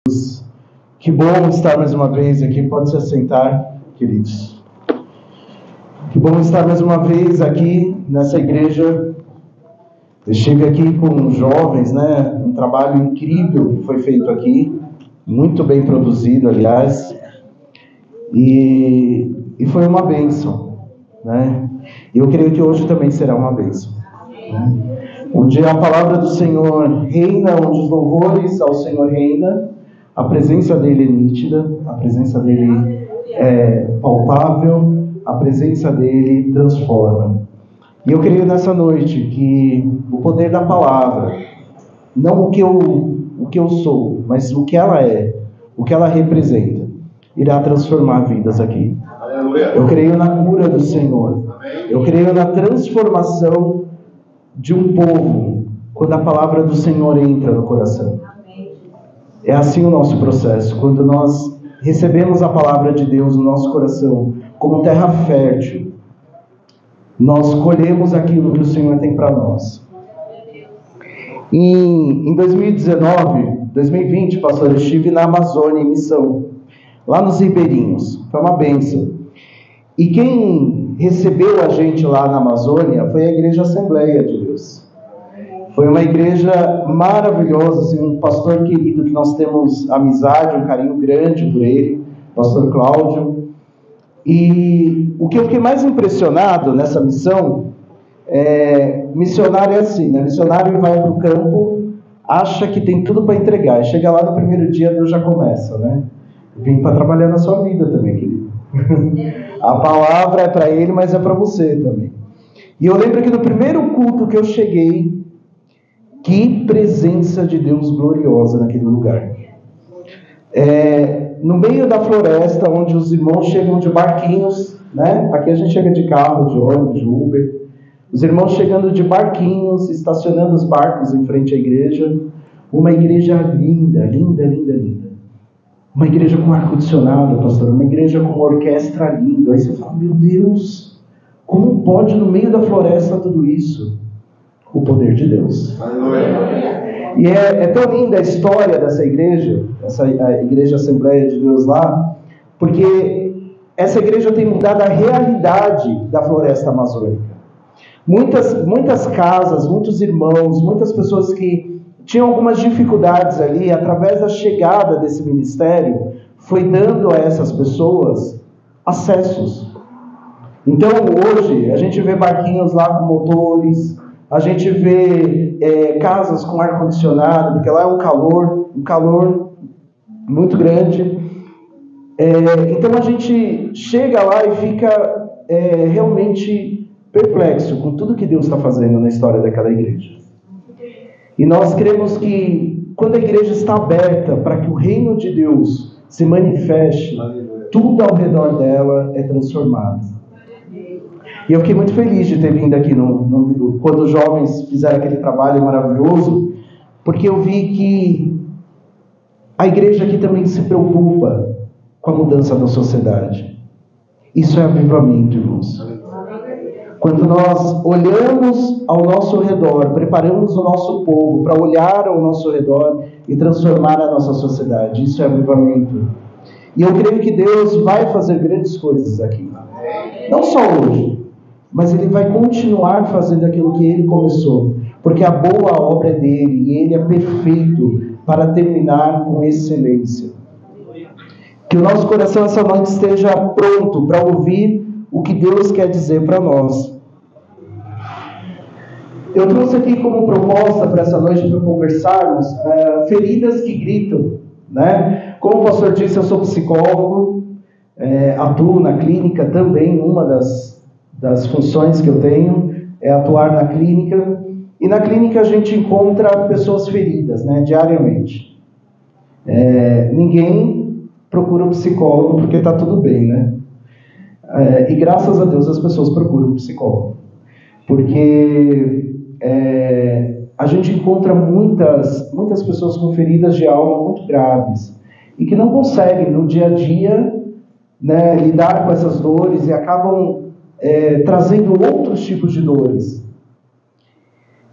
Que bom estar mais uma vez aqui. Pode se assentar, queridos. Que bom estar mais uma vez aqui nessa igreja. Eu estive aqui com jovens, né? Um trabalho incrível que foi feito aqui, muito bem produzido, aliás, e foi uma bênção, né? E eu creio que hoje também será uma bênção, né? Onde a palavra do Senhor reina, onde os louvores ao Senhor reina, a presença dele é nítida, a presença dele é palpável, a presença dele transforma. E eu creio nessa noite que o poder da palavra, não o que eu sou, mas o que ela é, o que ela representa, irá transformar vidas aqui. Eu creio na cura do Senhor. Eu creio na transformação de um povo quando a palavra do Senhor entra no coração. É assim o nosso processo. Quando nós recebemos a palavra de Deus no nosso coração como terra fértil, nós colhemos aquilo que o Senhor tem para nós. Em 2020, pastor, eu estive na Amazônia em missão, lá nos Ribeirinhos. Foi uma bênção. E quem recebeu a gente lá na Amazônia foi a Igreja Assembleia de Deus. Foi uma igreja maravilhosa, assim, um pastor querido que nós temos amizade, um carinho grande por ele, pastor Cláudio. E o que eu fiquei mais impressionado nessa missão, missionário é assim, né? Missionário vai para o campo, acha que tem tudo para entregar, e chega lá no primeiro dia, Deus já começa, né? Vim para trabalhar na sua vida também, querido. A palavra é para ele, mas é para você também. E eu lembro que no primeiro culto que eu cheguei, que presença de Deus gloriosa naquele lugar. No meio da floresta, onde os irmãos chegam de barquinhos, né? Aqui a gente chega de carro, de ônibus, de Uber. Os irmãos chegando de barquinhos, estacionando os barcos em frente à igreja. Uma igreja linda, linda, linda, linda. Uma igreja com ar-condicionado, pastor. Uma igreja com uma orquestra linda. Aí você fala, meu Deus, como pode no meio da floresta tudo isso? O poder de Deus. E é tão linda a história dessa igreja, a Igreja Assembleia de Deus lá, porque essa igreja tem mudado a realidade da floresta amazônica. Muitas casas, muitos irmãos, muitas pessoas que tinham algumas dificuldades ali, através da chegada desse ministério, foi dando a essas pessoas acessos. Então hoje a gente vê barquinhos lá com motores, a gente vê casas com ar-condicionado, porque lá é um calor muito grande. Então a gente chega lá e fica realmente perplexo com tudo que Deus está fazendo na história daquela igreja. E nós cremos que quando a igreja está aberta para que o reino de Deus se manifeste, tudo ao redor dela é transformado. E eu fiquei muito feliz de ter vindo aqui quando os jovens fizeram aquele trabalho maravilhoso, porque eu vi que a igreja aqui também se preocupa com a mudança da sociedade. Isso é avivamento, irmãos. Quando nós olhamos ao nosso redor, preparamos o nosso povo para olhar ao nosso redor e transformar a nossa sociedade, isso é avivamento. E eu creio que Deus vai fazer grandes coisas aqui. Não só hoje, mas Ele vai continuar fazendo aquilo que Ele começou, porque a boa obra é dEle e Ele é perfeito para terminar com excelência. Que o nosso coração essa noite esteja pronto para ouvir o que Deus quer dizer para nós. Eu trouxe aqui como proposta para essa noite, para conversarmos, feridas que gritam, né? Como o pastor disse, eu sou psicólogo, atuo na clínica também, uma das funções que eu tenho é atuar na clínica, e na clínica a gente encontra pessoas feridas, né, diariamente. Ninguém procura um psicólogo porque está tudo bem, né? E graças a Deus as pessoas procuram um psicólogo, porque a gente encontra muitas pessoas com feridas de alma muito graves e que não conseguem no dia a dia, né, lidar com essas dores e acabam trazendo outros tipos de dores.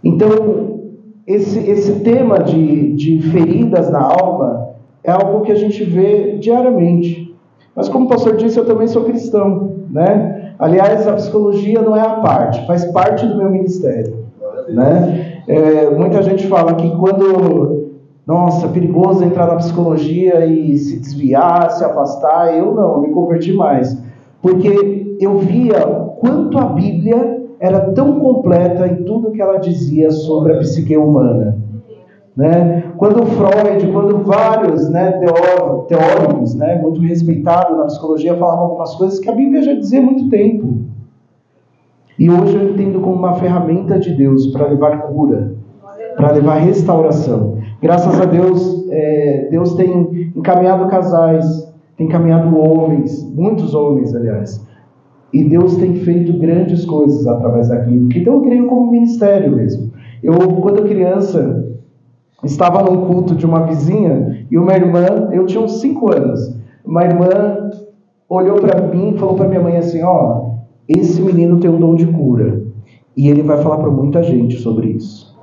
Então, esse tema de feridas na alma é algo que a gente vê diariamente. Mas como o pastor disse, eu também sou cristão, né? Aliás, a psicologia não é a parte, faz parte do meu ministério, né? Muita gente fala que quando, nossa, é perigoso entrar na psicologia e se desviar, se afastar. Eu não, eu me converti mais, porque eu via quanto a Bíblia era tão completa em tudo que ela dizia sobre a psique humana, né? Quando Freud, quando vários, né, teóricos, né, muito respeitados na psicologia, falavam algumas coisas que a Bíblia já dizia há muito tempo. E hoje eu entendo como uma ferramenta de Deus para levar cura, para levar restauração. Graças a Deus, Deus tem encaminhado casais, tem encaminhado homens, muitos homens, aliás. E Deus tem feito grandes coisas através da clínica. Então eu creio como ministério mesmo. Quando criança, estava num culto de uma vizinha e uma irmã, eu tinha uns 5 anos, uma irmã olhou para mim e falou para minha mãe assim, esse menino tem um dom de cura e ele vai falar para muita gente sobre isso.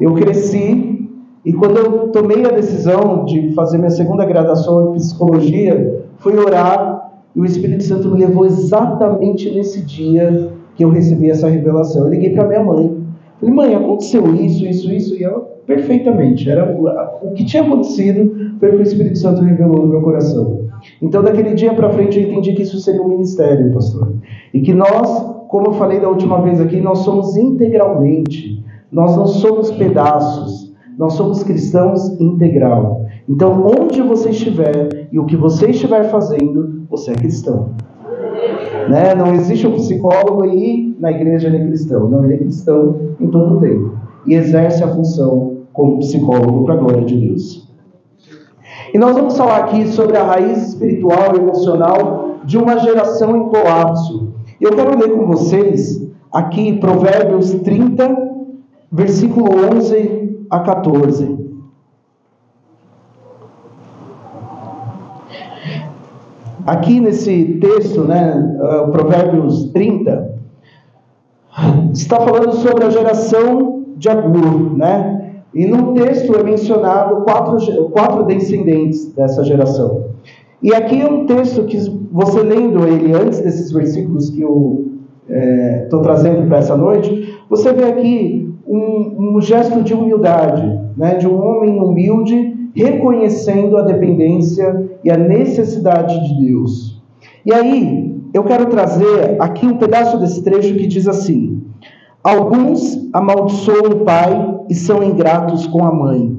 Eu cresci e quando eu tomei a decisão de fazer minha segunda graduação em psicologia, fui orar e o Espírito Santo me levou exatamente nesse dia que eu recebi essa revelação. Eu liguei para minha mãe, falei, mãe, aconteceu isso, e ela, perfeitamente, o que tinha acontecido foi o que o Espírito Santo revelou no meu coração. Então, daquele dia para frente, eu entendi que isso seria um ministério, pastor. E que nós, como eu falei da última vez aqui, nós somos integralmente, nós não somos pedaços, nós somos cristãos integral. Então, onde você estiver e o que você estiver fazendo, você é cristão. Né? Não existe um psicólogo e na igreja ele é cristão. Não, ele é cristão em todo o tempo. E exerce a função como psicólogo para a glória de Deus. E nós vamos falar aqui sobre a raiz espiritual e emocional de uma geração em colapso. Eu quero ler com vocês aqui Provérbios 30, versículo 11 a 14. Aqui nesse texto, né, Provérbios 30, está falando sobre a geração de Agur, né? E no texto é mencionado quatro descendentes dessa geração. E aqui é um texto que você lendo ele antes desses versículos que eu estou trazendo para essa noite, você vê aqui um gesto de humildade, né? De um homem humilde reconhecendo a dependência e a necessidade de Deus. E aí, eu quero trazer aqui um pedaço desse trecho que diz assim: alguns amaldiçoam o pai e são ingratos com a mãe.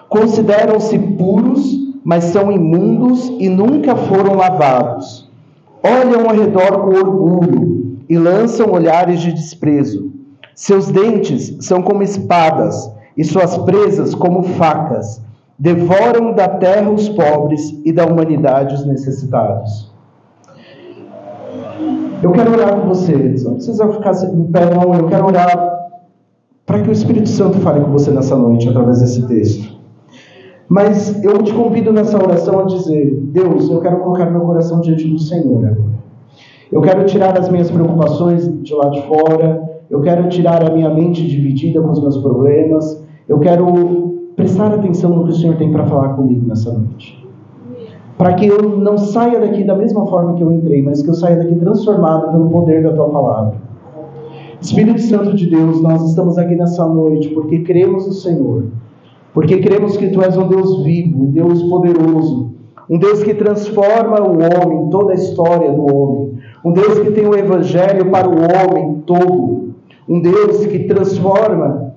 Consideram-se puros, mas são imundos e nunca foram lavados. Olham ao redor com orgulho e lançam olhares de desprezo. Seus dentes são como espadas e suas presas como facas. Devoram da terra os pobres e da humanidade os necessitados. Eu quero orar com vocês. Não precisa ficar em pé, não. Eu quero orar para que o Espírito Santo fale com você nessa noite, através desse texto. Mas eu te convido nessa oração a dizer: Deus, eu quero colocar meu coração diante do Senhor agora. Eu quero tirar as minhas preocupações de lá de fora. Eu quero tirar a minha mente dividida com os meus problemas. Eu quero prestar atenção no que o Senhor tem para falar comigo nessa noite. Para que eu não saia daqui da mesma forma que eu entrei, mas que eu saia daqui transformado pelo poder da Tua Palavra. Espírito Santo de Deus, nós estamos aqui nessa noite porque cremos no Senhor. Porque cremos que Tu és um Deus vivo, um Deus poderoso. Um Deus que transforma o homem, toda a história do homem. Um Deus que tem o Evangelho para o homem todo. Um Deus que transforma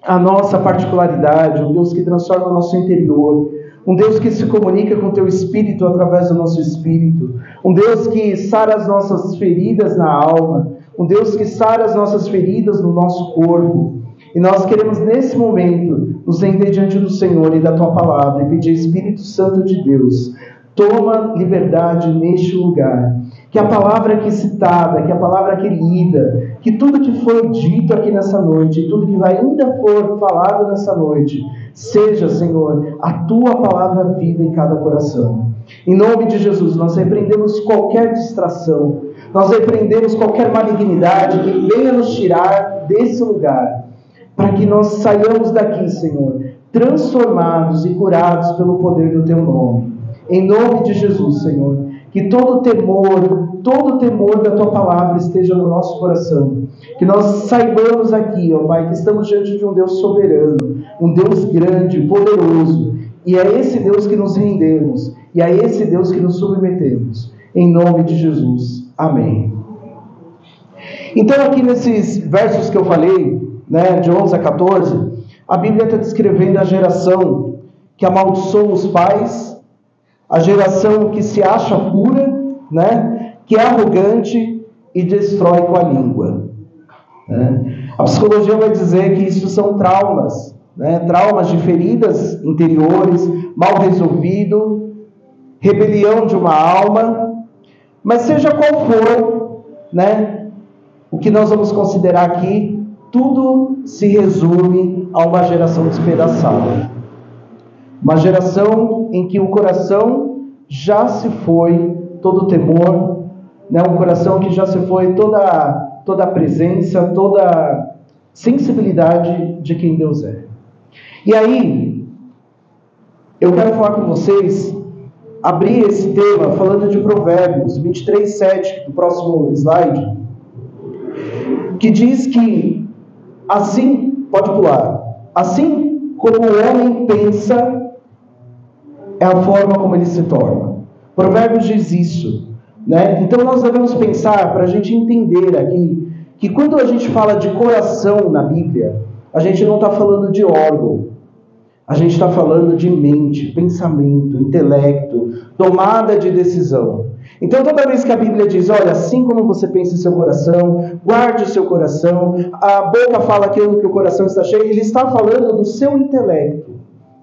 a nossa particularidade, um Deus que transforma o nosso interior, um Deus que se comunica com o Teu Espírito através do nosso Espírito, um Deus que sara as nossas feridas na alma, um Deus que sara as nossas feridas no nosso corpo. E nós queremos nesse momento nos render diante do Senhor e da Tua Palavra e pedir: Espírito Santo de Deus, toma liberdade neste lugar. Que a palavra aqui citada, que a palavra aqui lida, que tudo que foi dito aqui nessa noite, tudo que vai ainda for falado nessa noite, seja, Senhor, a Tua palavra viva em cada coração. Em nome de Jesus, nós repreendemos qualquer distração, nós repreendemos qualquer malignidade que venha nos tirar desse lugar, para que nós saiamos daqui, Senhor, transformados e curados pelo poder do Teu nome. Em nome de Jesus, Senhor, que todo temor da Tua palavra esteja no nosso coração. Que nós saibamos aqui, ó Pai, que estamos diante de um Deus soberano, um Deus grande, poderoso. E é esse Deus que nos rendemos, e é esse Deus que nos submetemos. Em nome de Jesus. Amém. Então, aqui nesses versos que eu falei, né, de 11 a 14, a Bíblia está descrevendo a geração que amaldiçoa os pais, a geração que se acha pura, né, que é arrogante e destrói com a língua. Né? A psicologia vai dizer que isso são traumas, né, traumas de feridas interiores, mal resolvido, rebelião de uma alma, mas seja qual for, né, o que nós vamos considerar aqui, tudo se resume a uma geração despedaçada. Uma geração em que o coração já se foi todo o temor, né? Um coração que já se foi toda a presença, toda a sensibilidade de quem Deus é. E aí, eu quero falar com vocês, abrir esse tema falando de Provérbios 23:7, no próximo slide, que diz que assim, pode pular, assim como o homem pensa, é a forma como ele se torna. Provérbios diz isso, né? Então nós devemos pensar, para a gente entender aqui, que quando a gente fala de coração na Bíblia, a gente não está falando de órgão, a gente está falando de mente, pensamento, intelecto, tomada de decisão. Então toda vez que a Bíblia diz, olha, assim como você pensa em seu coração, guarde o seu coração, a boca fala aquilo que o coração está cheio, ele está falando do seu intelecto,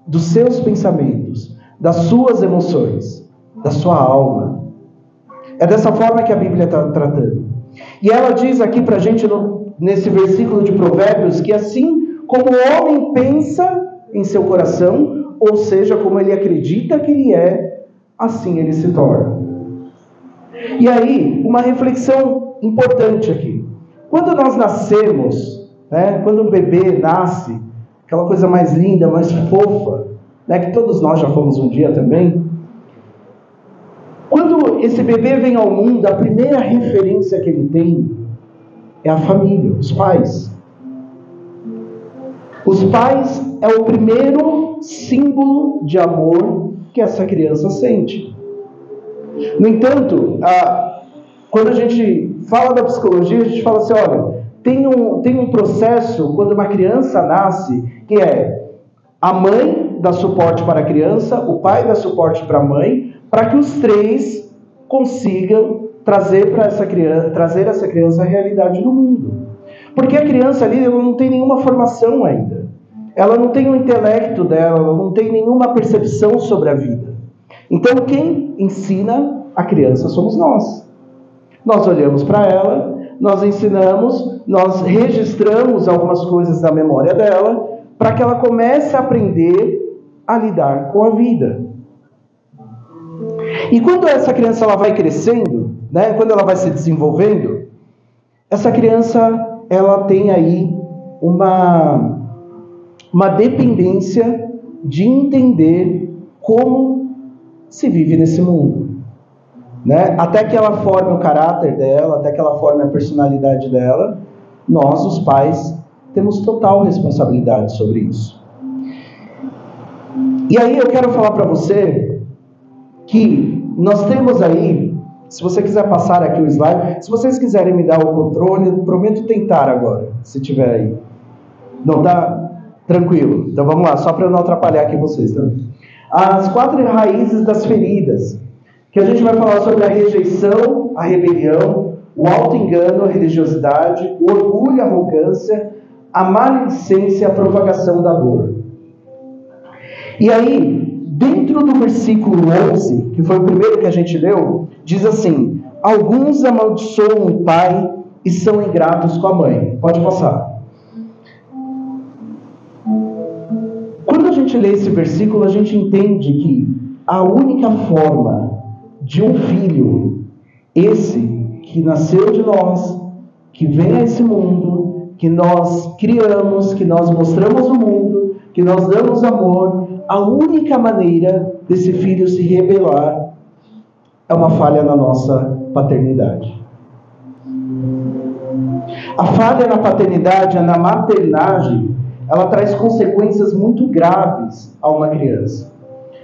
dos seus pensamentos, das suas emoções, da sua alma. É dessa forma que a Bíblia está tratando. E ela diz aqui para a gente, nesse versículo de Provérbios, que assim como o homem pensa em seu coração, ou seja, como ele acredita que ele é, assim ele se torna. E aí, uma reflexão importante aqui. Quando nós nascemos, né, quando um bebê nasce, aquela coisa mais linda, mais fofa, né, que todos nós já fomos um dia também, quando esse bebê vem ao mundo, a primeira referência que ele tem é a família, os pais. Os pais é o primeiro símbolo de amor que essa criança sente. No entanto, quando a gente fala da psicologia, a gente fala assim, olha, tem um processo quando uma criança nasce, que é a mãe dá suporte para a criança, o pai dá suporte para a mãe, para que os três consigam trazer essa criança a realidade do mundo. Porque a criança ali ela não tem nenhuma formação ainda. Ela não tem o intelecto dela, ela não tem nenhuma percepção sobre a vida. Então quem ensina a criança somos nós. Nós olhamos para ela, nós ensinamos, nós registramos algumas coisas da memória dela, para que ela comece a aprender a lidar com a vida. E quando essa criança ela vai crescendo, né, quando ela vai se desenvolvendo, essa criança ela tem aí uma dependência de entender como se vive nesse mundo. Né? Até que ela forme o caráter dela, até que ela forme a personalidade dela, nós, os pais, temos total responsabilidade sobre isso. E aí eu quero falar para você que nós temos aí, se você quiser passar aqui o slide, se vocês quiserem me dar o controle, eu prometo tentar agora, se tiver aí. Não tá? Tranquilo. Então vamos lá, só para eu não atrapalhar aqui vocês também. As 4 raízes das feridas, que a gente vai falar sobre a rejeição, a rebelião, o auto-engano, a religiosidade, o orgulho, a arrogância, a maledicência e a propagação da dor. E aí, dentro do versículo 11, que foi o primeiro que a gente leu, diz assim, alguns amaldiçoam o pai e são ingratos com a mãe. Pode passar. Quando a gente lê esse versículo, a gente entende que a única forma de um filho, esse que nasceu de nós, que vem a esse mundo, que nós criamos, que nós mostramos no mundo, que nós damos amor, a única maneira desse filho se rebelar é uma falha na nossa paternidade. A falha na paternidade, na maternagem, ela traz consequências muito graves a uma criança.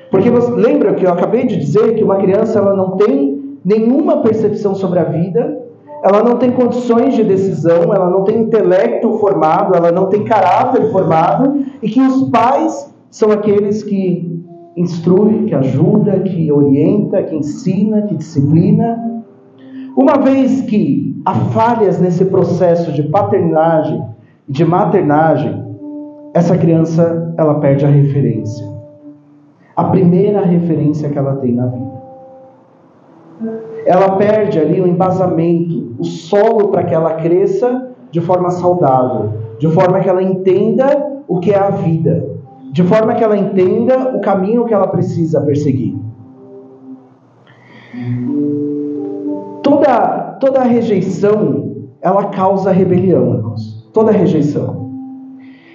Porque você lembra que eu acabei de dizer que uma criança ela não tem nenhuma percepção sobre a vida, ela não tem condições de decisão, ela não tem intelecto formado, ela não tem caráter formado, e que os pais são aqueles que instruem, que ajuda, que orienta, que ensina, que disciplina. Uma vez que há falhas nesse processo de paternagem, de maternagem, essa criança ela perde a referência. A primeira referência que ela tem na vida. Ela perde ali o embasamento, o solo para que ela cresça de forma saudável, de forma que ela entenda o que é a vida, de forma que ela entenda o caminho que ela precisa perseguir. Toda rejeição, ela causa rebelião, irmãos. Toda rejeição.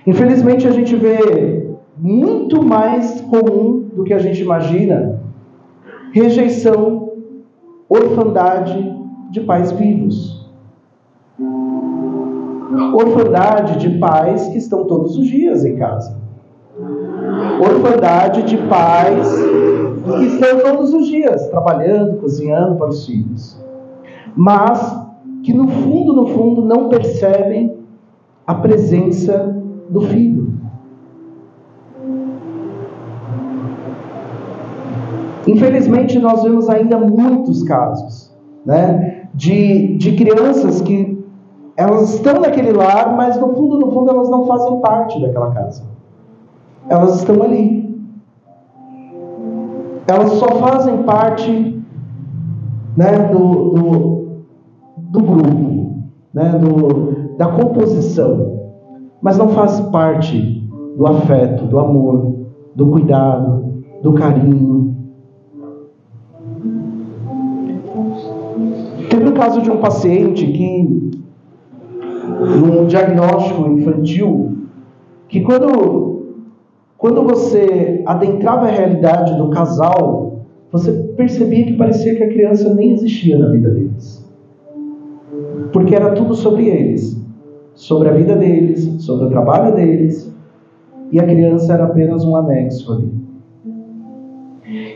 Infelizmente, a gente vê muito mais comum do que a gente imagina rejeição, orfandade de pais vivos. Orfandade de pais que estão todos os dias em casa. Orfandade de pais que estão todos os dias trabalhando, cozinhando para os filhos. Mas que no fundo, não percebem a presença do filho. Infelizmente, nós vemos ainda muitos casos, né, de crianças que elas estão naquele lar, mas no fundo, elas não fazem parte daquela casa. Elas estão ali. Elas só fazem parte, né, do grupo, né, da composição, mas não faz parte do afeto, do amor, do cuidado, do carinho. Teve um caso de um paciente que, num diagnóstico infantil, que quando você adentrava a realidade do casal, você percebia que parecia que a criança nem existia na vida deles. Porque era tudo sobre eles, sobre a vida deles, sobre o trabalho deles, e a criança era apenas um anexo ali.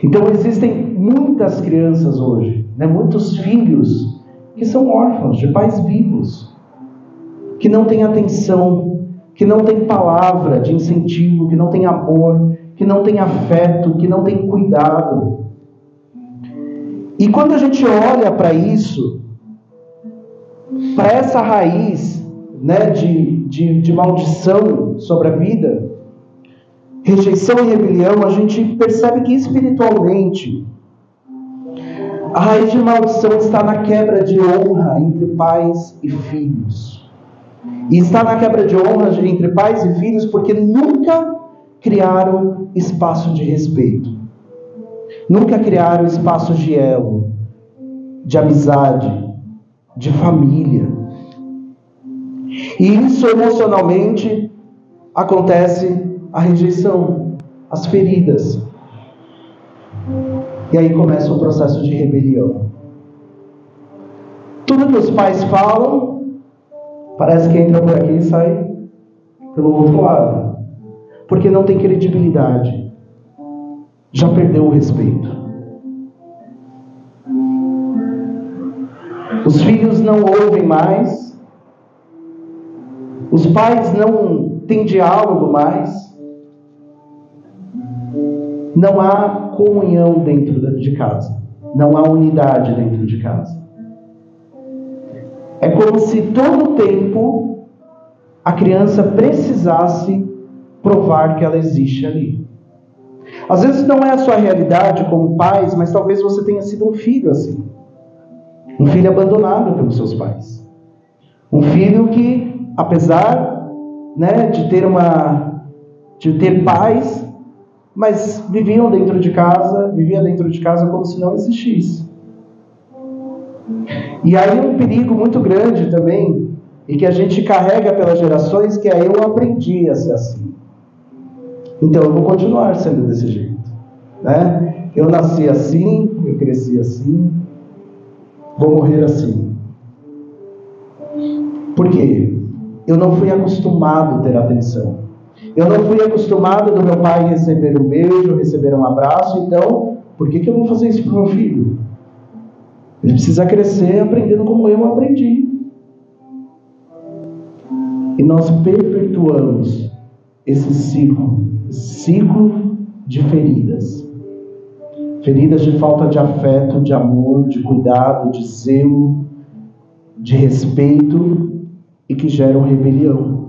Então existem muitas crianças hoje, né, muitos filhos que são órfãos de pais vivos, que não têm atenção, que não têm palavra de incentivo, que não têm amor, que não têm afeto, que não têm cuidado. E quando a gente olha para isso, para essa raiz, né, de maldição sobre a vida, rejeição e rebelião, a gente percebe que espiritualmente a raiz de maldição está na quebra de honra entre pais e filhos. E está na quebra de honra entre pais e filhos porque nunca criaram espaço de respeito. Nunca criaram espaços de elo, de amizade, de família. E isso emocionalmente acontece a rejeição, as feridas. E aí começa o processo de rebelião. Tudo que os pais falam, parece que entra por aqui e sai pelo outro lado. Porque não tem credibilidade. Já perdeu o respeito. Os filhos não ouvem mais. Os pais não têm diálogo mais. Não há comunhão dentro de casa. Não há unidade dentro de casa. É como se todo o tempo a criança precisasse provar que ela existe ali. Às vezes não é a sua realidade como pais, mas talvez você tenha sido um filho assim. Um filho abandonado pelos seus pais. Um filho que, apesar, né, de ter pais, mas vivia dentro de casa como se não existisse. E aí um perigo muito grande também, e que a gente carrega pelas gerações, que é eu aprendi a ser assim. Então eu vou continuar sendo desse jeito, né? Eu nasci assim, eu cresci assim, vou morrer assim. Por quê? Eu não fui acostumado a ter atenção. Eu não fui acostumado do meu pai receber um beijo, receber um abraço. Então, por que eu vou fazer isso para o meu filho? Ele precisa crescer aprendendo como eu aprendi. E nós perpetuamos esse ciclo de feridas. Feridas de falta de afeto, de amor, de cuidado, de zelo, de respeito e que geram rebelião.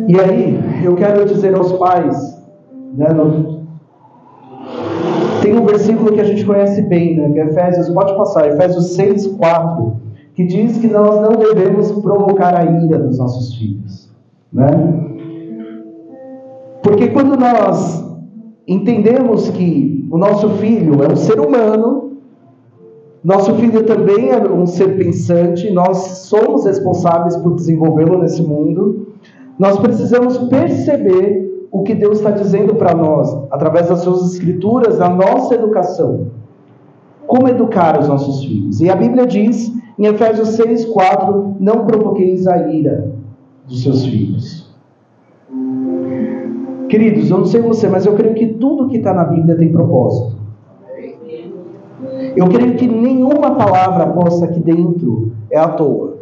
E aí, eu quero dizer aos pais, né, tem um versículo que a gente conhece bem, né, que é Efésios, pode passar, Efésios 6:4, que diz que nós não devemos provocar a ira dos nossos filhos, né? Porque quando nós entendemos que o nosso filho é um ser humano, nosso filho também é um ser pensante, nós somos responsáveis por desenvolvê-lo nesse mundo, nós precisamos perceber o que Deus está dizendo para nós, através das suas escrituras, na nossa educação. Como educar os nossos filhos? E a Bíblia diz, em Efésios 6:4, não provoqueis a ira dos seus filhos. Queridos, eu não sei você, mas eu creio que tudo que está na Bíblia tem propósito. Eu creio que nenhuma palavra posta aqui dentro é à toa.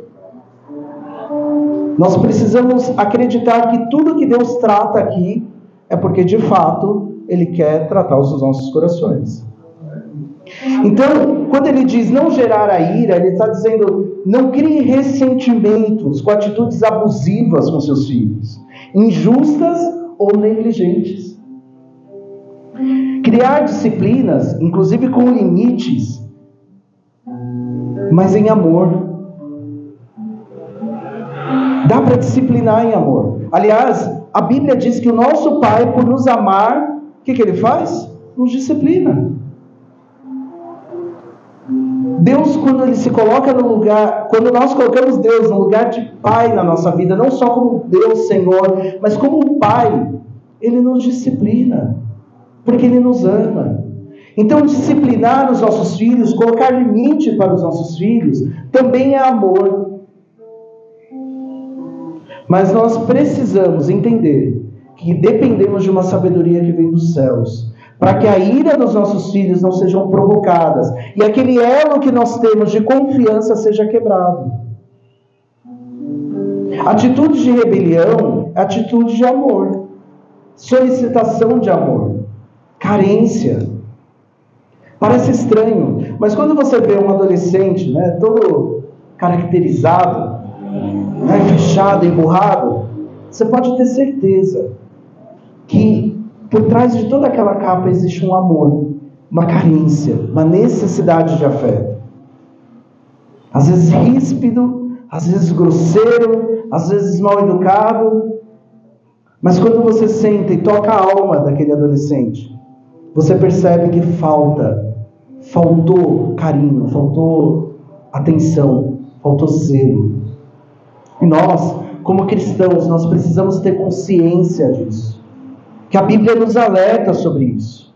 Nós precisamos acreditar que tudo que Deus trata aqui é porque, de fato, Ele quer tratar os nossos corações. Então, quando Ele diz não gerar a ira, Ele está dizendo não crie ressentimentos com atitudes abusivas com seus filhos, injustas ou negligentes. Criar disciplinas, inclusive com limites, mas em amor. Dá para disciplinar em amor. Aliás, a Bíblia diz que o nosso Pai, por nos amar, o que Ele faz? Nos disciplina. Deus, quando Ele se coloca no lugar, quando nós colocamos Deus no lugar de Pai na nossa vida, não só como Deus Senhor, mas como Pai, Ele nos disciplina, porque Ele nos ama. Então, disciplinar os nossos filhos, colocar limite para os nossos filhos, também é amor. Mas nós precisamos entender que dependemos de uma sabedoria que vem dos céus, para que a ira dos nossos filhos não sejam provocadas, e aquele elo que nós temos de confiança seja quebrado. Atitude de rebelião é atitude de amor, solicitação de amor, carência. Parece estranho, mas quando você vê um adolescente, né, todo caracterizado, né, fechado, emburrado, você pode ter certeza que por trás de toda aquela capa existe um amor, uma carência, uma necessidade de afeto. Às vezes ríspido, às vezes grosseiro, às vezes mal educado. Mas quando você senta e toca a alma daquele adolescente, você percebe que faltou carinho, faltou atenção, faltou zelo. E nós, como cristãos, nós precisamos ter consciência disso. Que a Bíblia nos alerta sobre isso.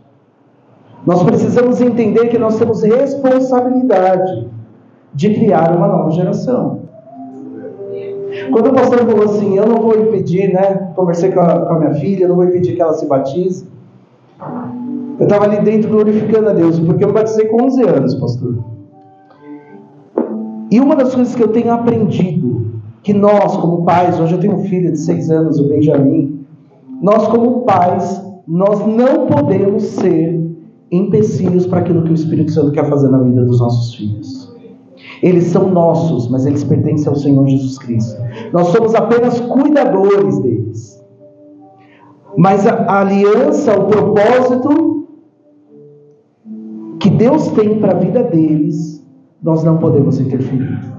Nós precisamos entender que nós temos responsabilidade de criar uma nova geração. Quando o pastor falou assim, eu não vou impedir, né? Conversei com a minha filha, eu não vou impedir que ela se batize. Eu estava ali dentro glorificando a Deus, porque eu me batizei com 11 anos, pastor. E uma das coisas que eu tenho aprendido, que nós, como pais, hoje eu tenho um filho de 6 anos, o Benjamin, nós como pais, nós não podemos ser empecilhos para aquilo que o Espírito Santo quer fazer na vida dos nossos filhos. Eles são nossos, mas eles pertencem ao Senhor Jesus Cristo. Nós somos apenas cuidadores deles. Mas a aliança, o propósito que Deus tem para a vida deles, nós não podemos interferir.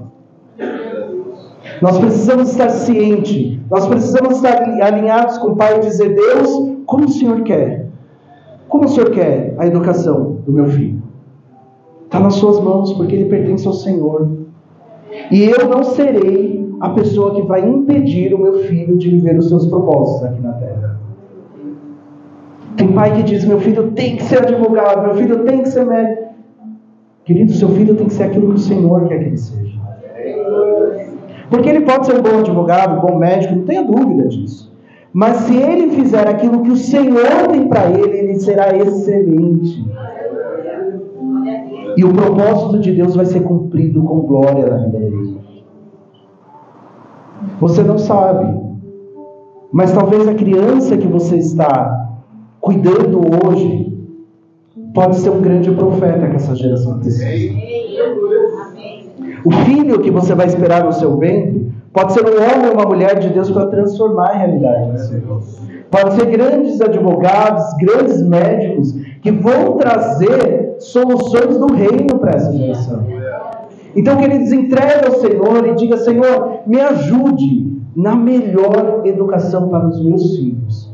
Nós precisamos estar cientes, nós precisamos estar alinhados com o Pai e dizer, Deus, como o Senhor quer? Como o Senhor quer a educação do meu filho? Está nas suas mãos, porque ele pertence ao Senhor. E eu não serei a pessoa que vai impedir o meu filho de viver os seus propósitos aqui na terra. Tem pai que diz, meu filho tem que ser advogado, meu filho tem que ser médico. Querido, seu filho tem que ser aquilo que o Senhor quer que ele seja. Porque ele pode ser um bom advogado, um bom médico, não tenha dúvida disso. Mas se ele fizer aquilo que o Senhor tem para ele, ele será excelente. E o propósito de Deus vai ser cumprido com glória na vida dele. Você não sabe, mas talvez a criança que você está cuidando hoje pode ser um grande profeta que essa geração precisa. O filho que você vai esperar no seu ventre pode ser um homem ou uma mulher de Deus para transformar a realidade do Senhor. Pode ser grandes advogados, grandes médicos que vão trazer soluções do reino para essa geração. Então, queridos, entregue ao Senhor e diga, Senhor, me ajude na melhor educação para os meus filhos.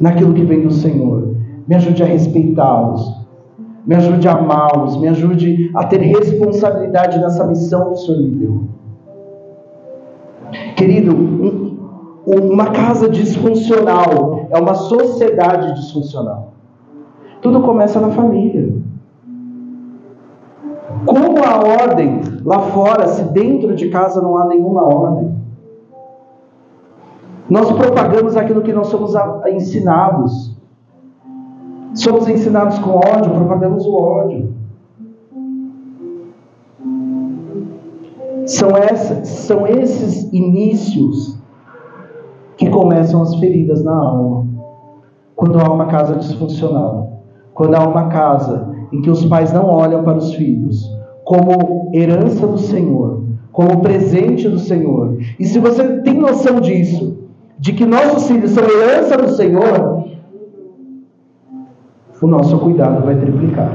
Naquilo que vem do Senhor. Me ajude a respeitá-los. Me ajude a amá-los. Me ajude a ter responsabilidade nessa missão que o Senhor me deu. Querido, uma casa disfuncional é uma sociedade disfuncional. Tudo começa na família. Como a ordem lá fora, se dentro de casa não há nenhuma ordem? Nós propagamos aquilo que nós somos ensinados. Somos ensinados com ódio, propagamos o ódio. São esses inícios que começam as feridas na alma. Quando há uma casa disfuncional. Quando há uma casa em que os pais não olham para os filhos como herança do Senhor, como presente do Senhor. E se você tem noção disso, de que nossos filhos são herança do Senhor, o nosso cuidado vai triplicar.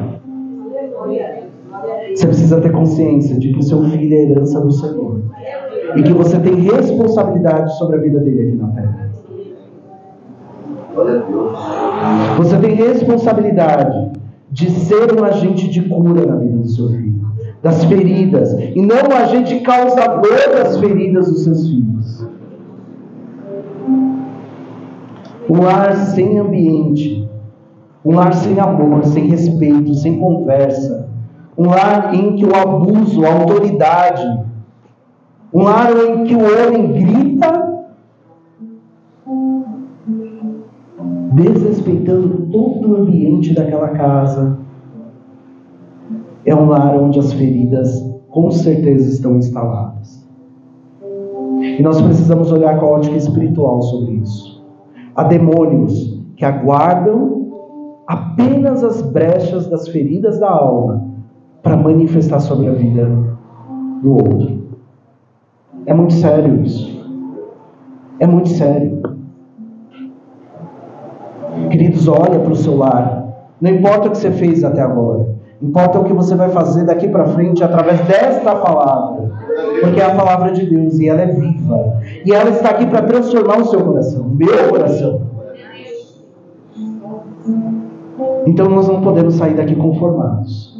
Você precisa ter consciência de que o seu filho é herança do Senhor. E que você tem responsabilidade sobre a vida dele aqui na terra. Você tem responsabilidade de ser um agente de cura na vida do seu filho. Das feridas. E não um agente causador das feridas dos seus filhos. Um lar sem ambiente. Um lar sem amor, sem respeito, sem conversa. Um lar em que o abuso, a autoridade. Um lar em que o homem grita, desrespeitando todo o ambiente daquela casa. É um lar onde as feridas com certeza estão instaladas. E nós precisamos olhar com a ótica espiritual sobre isso. Há demônios que aguardam apenas as brechas das feridas da alma para manifestar sobre a vida do outro. É muito sério isso. É muito sério. Queridos, olha para o seu lar. Não importa o que você fez até agora. Importa o que você vai fazer daqui para frente através desta palavra. Porque é a palavra de Deus e ela é viva. E ela está aqui para transformar o seu coração, o meu coração. Então nós não podemos sair daqui conformados.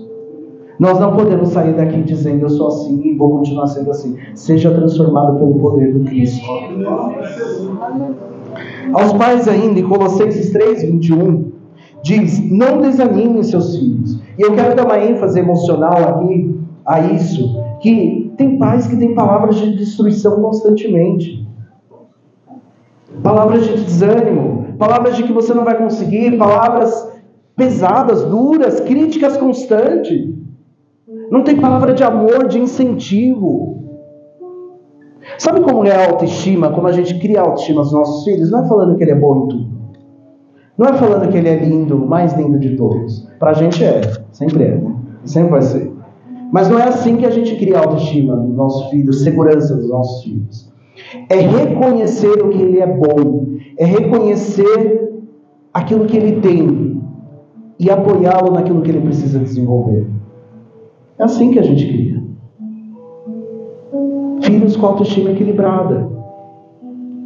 Nós não podemos sair daqui dizendo eu sou assim e vou continuar sendo assim. Seja transformado pelo poder do Cristo. Aos pais ainda, em Colossenses 3:21, diz, não desanimem seus filhos. E eu quero dar uma ênfase emocional aqui a isso, que tem pais que têm palavras de destruição constantemente. Palavras de desânimo, palavras de que você não vai conseguir, palavras pesadas, duras, críticas constantes. Não tem palavra de amor, de incentivo. Sabe como é a autoestima? Como a gente cria a autoestima dos nossos filhos? Não é falando que ele é bom em tudo. Não é falando que ele é lindo, o mais lindo de todos. Pra gente é. Sempre é. Né? Sempre vai ser. Mas não é assim que a gente cria a autoestima dos nossos filhos, segurança dos nossos filhos. É reconhecer o que ele é bom. É reconhecer aquilo que ele tem. E apoiá-lo naquilo que ele precisa desenvolver. É assim que a gente cria. Filhos com autoestima equilibrada.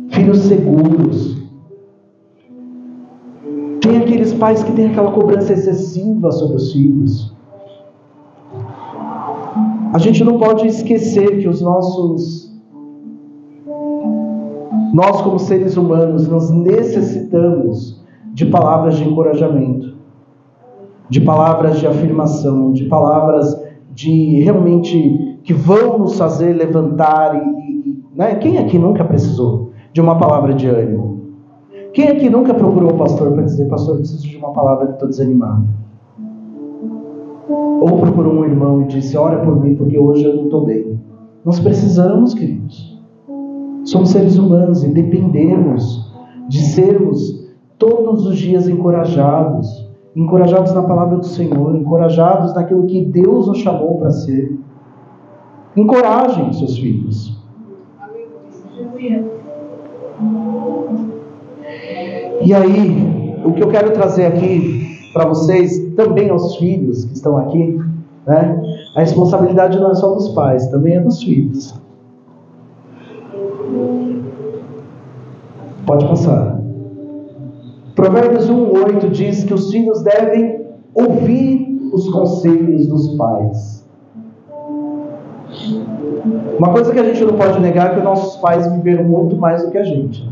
Filhos seguros. Tem aqueles pais que têm aquela cobrança excessiva sobre os filhos. A gente não pode esquecer que nós como seres humanos, nós necessitamos de palavras de encorajamento, de palavras de afirmação, de palavras de realmente que vão nos fazer levantar né? Quem aqui nunca precisou de uma palavra de ânimo? Quem aqui nunca procurou o pastor para dizer: pastor, eu preciso de uma palavra que estou desanimado? Ou procurou um irmão e disse: ora por mim porque hoje eu não estou bem. Nós precisamos, queridos. Somos seres humanos e dependemos de sermos todos os dias encorajados na palavra do Senhor, encorajados naquilo que Deus nos chamou para ser. Encorajem seus filhos. E aí, o que eu quero trazer aqui para vocês, também aos filhos que estão aqui, né? A responsabilidade não é só dos pais, também é dos filhos. Pode passar. Provérbios 1:8 diz que os filhos devem ouvir os conselhos dos pais. Uma coisa que a gente não pode negar é que nossos pais viveram muito mais do que a gente.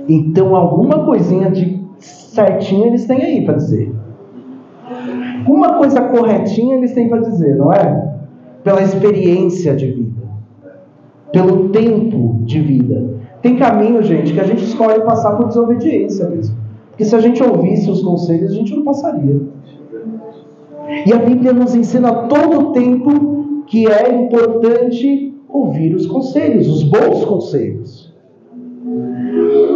Então, alguma coisinha de certinho eles têm aí para dizer. Uma coisa corretinha eles têm para dizer, não é? Pela experiência de vida. Pelo tempo de vida. Tem caminho, gente, que a gente escolhe passar por desobediência mesmo. Porque se a gente ouvisse os conselhos, a gente não passaria. E a Bíblia nos ensina todo o tempo que é importante ouvir os conselhos, os bons conselhos.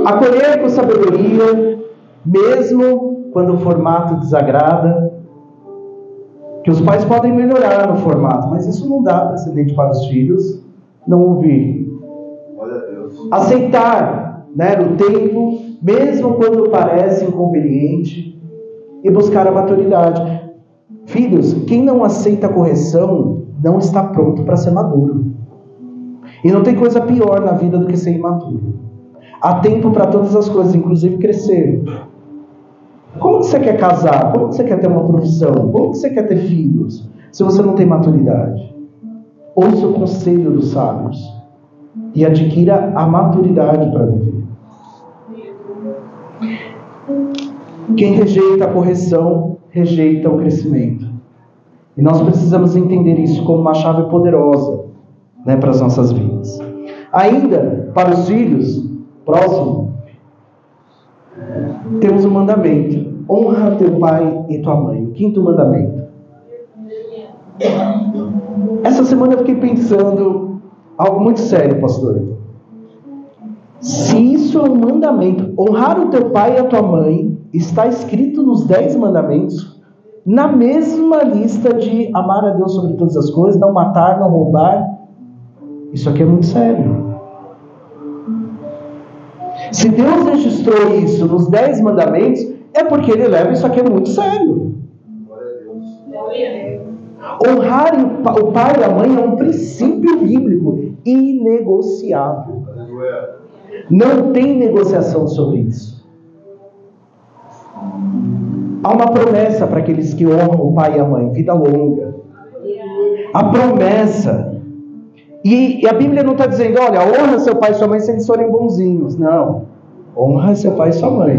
Acolher com sabedoria, mesmo quando o formato desagrada. Que os pais podem melhorar no formato, mas isso não dá precedente para os filhos não ouvir. Aceitar, né, no tempo, mesmo quando parece inconveniente, e buscar a maturidade. Filhos, quem não aceita a correção não está pronto para ser maduro. E não tem coisa pior na vida do que ser imaturo. Há tempo para todas as coisas, inclusive crescer. Como que você quer casar? Como que você quer ter uma profissão? Como que você quer ter filhos? Se você não tem maturidade. Ouça o conselho dos sábios e adquira a maturidade para viver. Quem rejeita a correção, rejeita o crescimento. E nós precisamos entender isso como uma chave poderosa, né, para as nossas vidas. Ainda, para os filhos, próximo, temos um mandamento. Honra teu pai e tua mãe. O 5º mandamento. Essa semana eu fiquei pensando algo muito sério, pastor. Se isso é um mandamento, honrar o teu pai e a tua mãe, está escrito nos 10 mandamentos, na mesma lista de amar a Deus sobre todas as coisas, não matar, não roubar. Isso aqui é muito sério. Se Deus registrou isso nos 10 mandamentos, é porque Ele leva isso aqui muito sério. Honrar o pai e a mãe é um princípio bíblico inegociável. Não tem negociação sobre isso. Há uma promessa para aqueles que honram o pai e a mãe: vida longa. A promessa. E a Bíblia não está dizendo: olha, honra seu pai e sua mãe se eles forem bonzinhos. Não. Honra seu pai e sua mãe.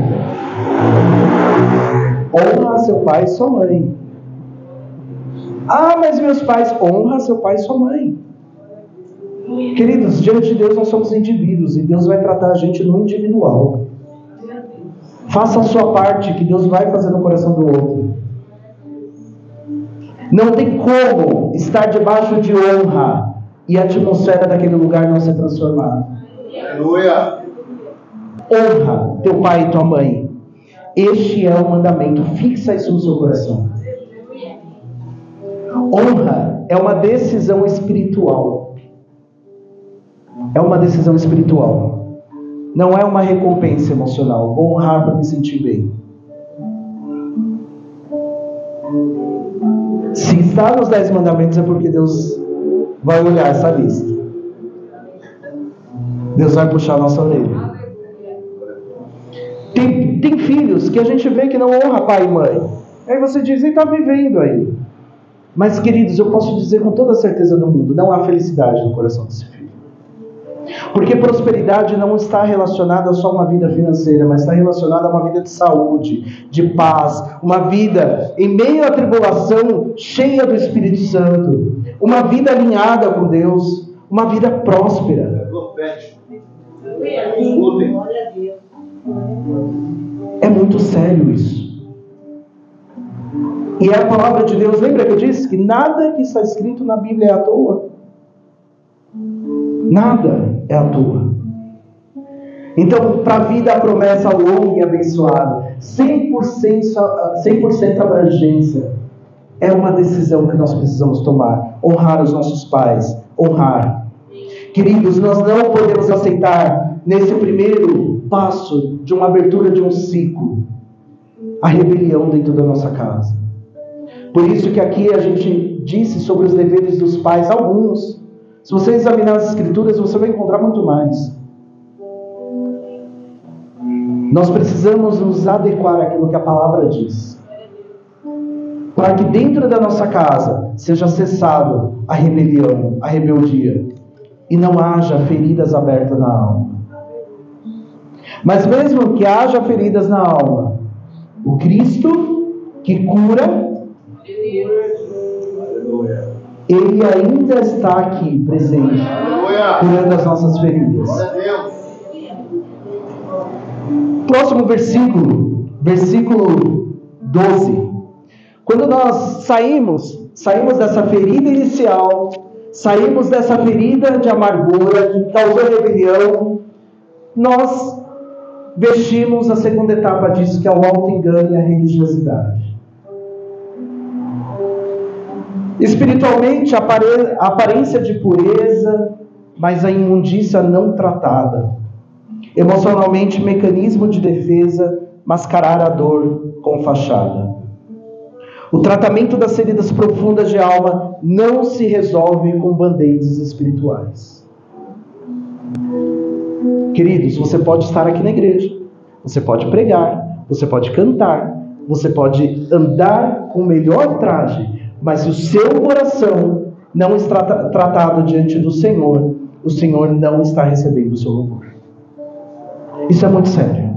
Honra seu pai e sua mãe. Ah, mas meus pais... Honra seu pai e sua mãe. Queridos, diante de Deus nós somos indivíduos e Deus vai tratar a gente no individual. Faça a sua parte, que Deus vai fazer no coração do outro. Não tem como estar debaixo de honra e a atmosfera daquele lugar não ser transformada. Aleluia! Honra teu pai e tua mãe. Este é o mandamento. Fixa isso no seu coração. Honra é uma decisão espiritual. É uma decisão espiritual. Não é uma recompensa emocional. Vou honrar para me sentir bem. Se está nos 10 mandamentos é porque Deus vai olhar essa lista. Deus vai puxar a nossa orelha. Tem filhos que a gente vê que não honra pai e mãe. Aí você diz: e está vivendo aí. Mas, queridos, eu posso dizer com toda a certeza do mundo, não há felicidade no coração desse filho. Porque prosperidade não está relacionada só a uma vida financeira, mas está relacionada a uma vida de saúde, de paz, uma vida em meio à tribulação cheia do Espírito Santo, uma vida alinhada com Deus, uma vida próspera. É muito sério isso. E é a palavra de Deus. Lembra que eu disse que nada que está escrito na Bíblia é à toa? Nada é à toa. Então, para a vida, a promessa longa e abençoada, 100% abrangência, é uma decisão que nós precisamos tomar. Honrar os nossos pais. Honrar. Queridos, nós não podemos aceitar, nesse primeiro passo de uma abertura de um ciclo, a rebelião dentro da nossa casa. Por isso que aqui a gente disse sobre os deveres dos pais, alguns. Se você examinar as Escrituras, você vai encontrar muito mais. Nós precisamos nos adequar àquilo que a palavra diz, para que dentro da nossa casa seja cessado a rebelião, a rebeldia, e não haja feridas abertas na alma. Mas mesmo que haja feridas na alma, o Cristo que cura, Ele ainda está aqui presente, curando as nossas feridas. Próximo versículo 12. Quando nós saímos dessa ferida inicial, saímos dessa ferida de amargura que causou rebelião, nós vestimos a segunda etapa disso, que é o auto-engano e a religiosidade. Espiritualmente, a aparência de pureza, mas a imundícia não tratada. Emocionalmente, mecanismo de defesa, mascarar a dor com fachada. O tratamento das feridas profundas de alma não se resolve com band-aids espirituais. Queridos, você pode estar aqui na igreja, você pode pregar, você pode cantar, você pode andar com o melhor traje, mas se o seu coração não está tratado diante do Senhor, o Senhor não está recebendo o seu louvor. Isso é muito sério.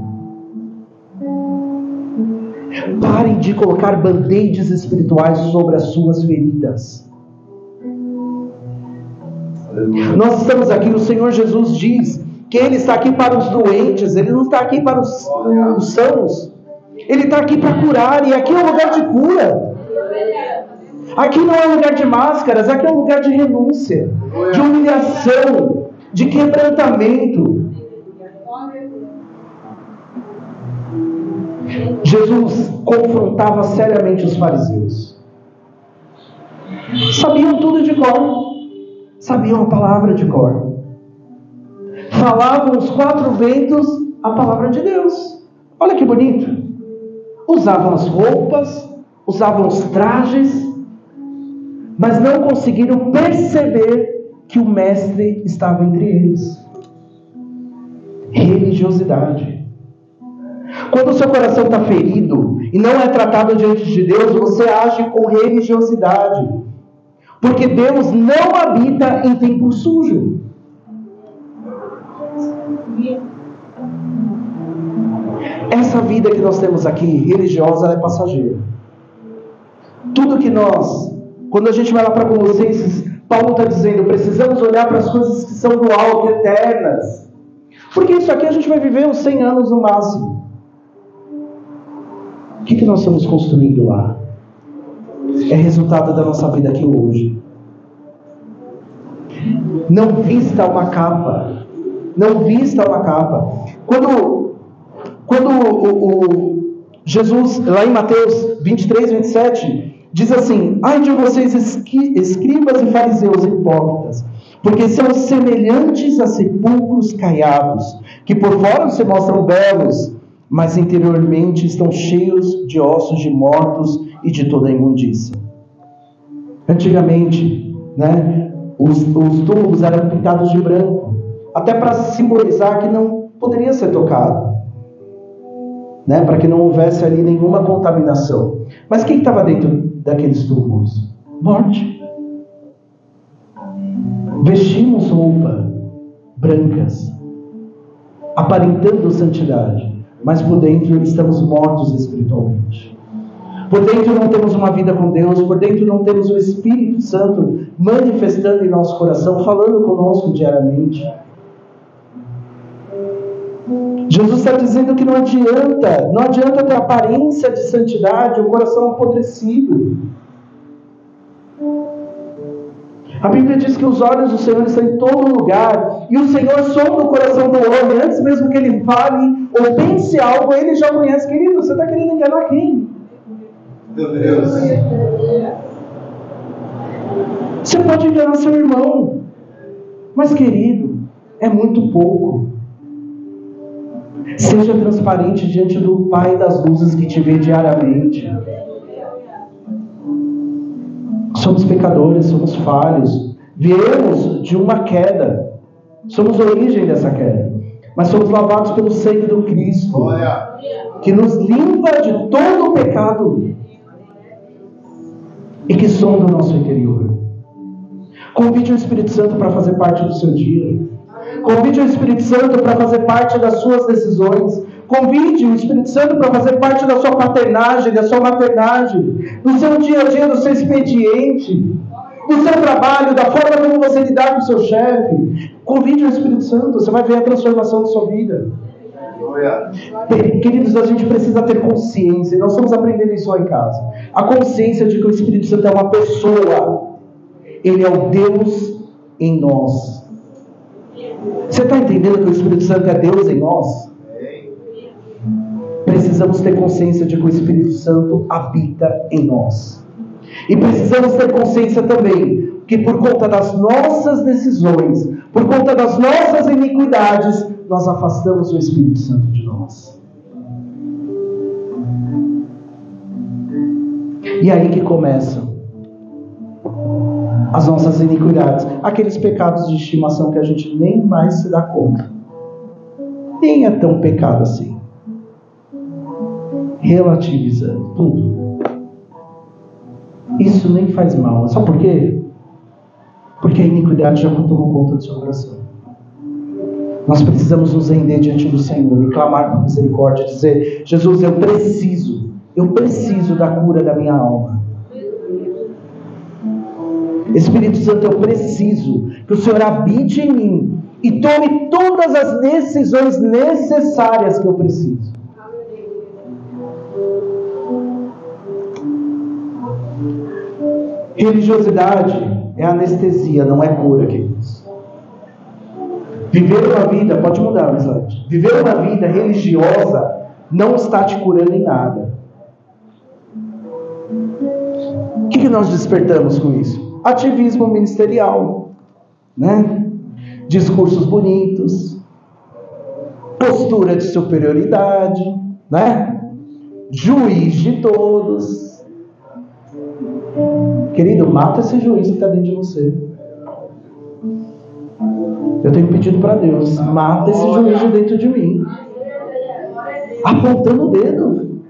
Parem de colocar band-aids espirituais sobre as suas feridas. Nós estamos aqui, o Senhor Jesus diz que Ele está aqui para os doentes, Ele não está aqui para os sãos. Ele está aqui para curar, e aqui é um lugar de cura. Aqui não é um lugar de máscaras, aqui é um lugar de renúncia, de humilhação, de quebrantamento. Jesus confrontava seriamente os fariseus. Sabiam tudo de cor, sabiam a palavra de cor, falavam os quatro ventos a palavra de Deus. Olha que bonito. Usavam as roupas, usavam os trajes, mas não conseguiram perceber que o mestre estava entre eles. Religiosidade. Quando o seu coração está ferido e não é tratado diante de Deus, você age com religiosidade. Porque Deus não habita em templo sujo. Essa vida que nós temos aqui, religiosa, ela é passageira. Tudo que nós, quando a gente vai lá para Colossenses, Paulo está dizendo, precisamos olhar para as coisas que são do alto, eternas. Porque isso aqui a gente vai viver uns 100 anos no máximo. O que nós estamos construindo lá? É resultado da nossa vida aqui hoje. Não vista uma capa. Não vista uma capa. Quando Jesus, lá em Mateus 23, 27, diz assim: ai de vocês, escribas e fariseus hipócritas, porque são semelhantes a sepulcros caiados, que por fora se mostram belos, mas interiormente estão cheios de ossos de mortos e de toda a imundícia. Antigamente, os túmulos eram pintados de branco, até para simbolizar que não poderia ser tocado, para que não houvesse ali nenhuma contaminação. Mas quem estava dentro daqueles túmulos? Morte. Vestimos roupas brancas, aparentando santidade, mas por dentro estamos mortos espiritualmente. Por dentro não temos uma vida com Deus, por dentro não temos o Espírito Santo manifestando em nosso coração, falando conosco diariamente. Jesus está dizendo que não adianta ter aparência de santidade, o coração apodrecido. A Bíblia diz que os olhos do Senhor estão em todo lugar, e o Senhor sonda o coração do homem, antes mesmo que ele fale ou pense algo, ele já conhece. Querido, você está querendo enganar quem? Meu Deus. Você pode enganar seu irmão, mas querido, é muito pouco. Seja transparente diante do Pai das luzes que te vê diariamente. Somos pecadores, somos falhos, viemos de uma queda, somos a origem dessa queda, mas somos lavados pelo sangue do Cristo, que nos limpa de todo o pecado e que sonda o nosso interior. Convide o Espírito Santo para fazer parte do seu dia. Convide o Espírito Santo para fazer parte das suas decisões. Convide o Espírito Santo para fazer parte da sua paternagem, da sua maternagem, do seu dia a dia, do seu expediente, do seu trabalho, da forma como você lidar com o seu chefe. Convide o Espírito Santo, você vai ver a transformação da sua vida. Queridos, a gente precisa ter consciência, e nós estamos aprendendo isso lá em casa. A consciência de que o Espírito Santo é uma pessoa. Ele é o Deus em nós. Você está entendendo que o Espírito Santo é Deus em nós? Precisamos ter consciência de que o Espírito Santo habita em nós. E precisamos ter consciência também que por conta das nossas decisões, por conta das nossas iniquidades, nós afastamos o Espírito Santo de nós. E aí que começam as nossas iniquidades, aqueles pecados de estimação que a gente nem mais se dá conta. Nem é tão pecado assim. Relativizando tudo. Isso nem faz mal. Sabe por quê? Porque a iniquidade já tomou conta do seu coração. Nós precisamos nos render diante do Senhor e clamar por misericórdia, dizer: Jesus, eu preciso da cura da minha alma. Espírito Santo, eu preciso que o Senhor habite em mim e tome todas as decisões necessárias que eu preciso. Religiosidade é anestesia, não é cura, queridos. Viver uma vida, pode mudar a mensagem. Viver uma vida religiosa não está te curando em nada. O que nós despertamos com isso? Ativismo ministerial, né? Discursos bonitos, postura de superioridade, né? Juiz de todos. Querido, mata esse juiz que está dentro de você. Eu tenho pedido para Deus: mata esse juiz de dentro de mim, apontando o dedo,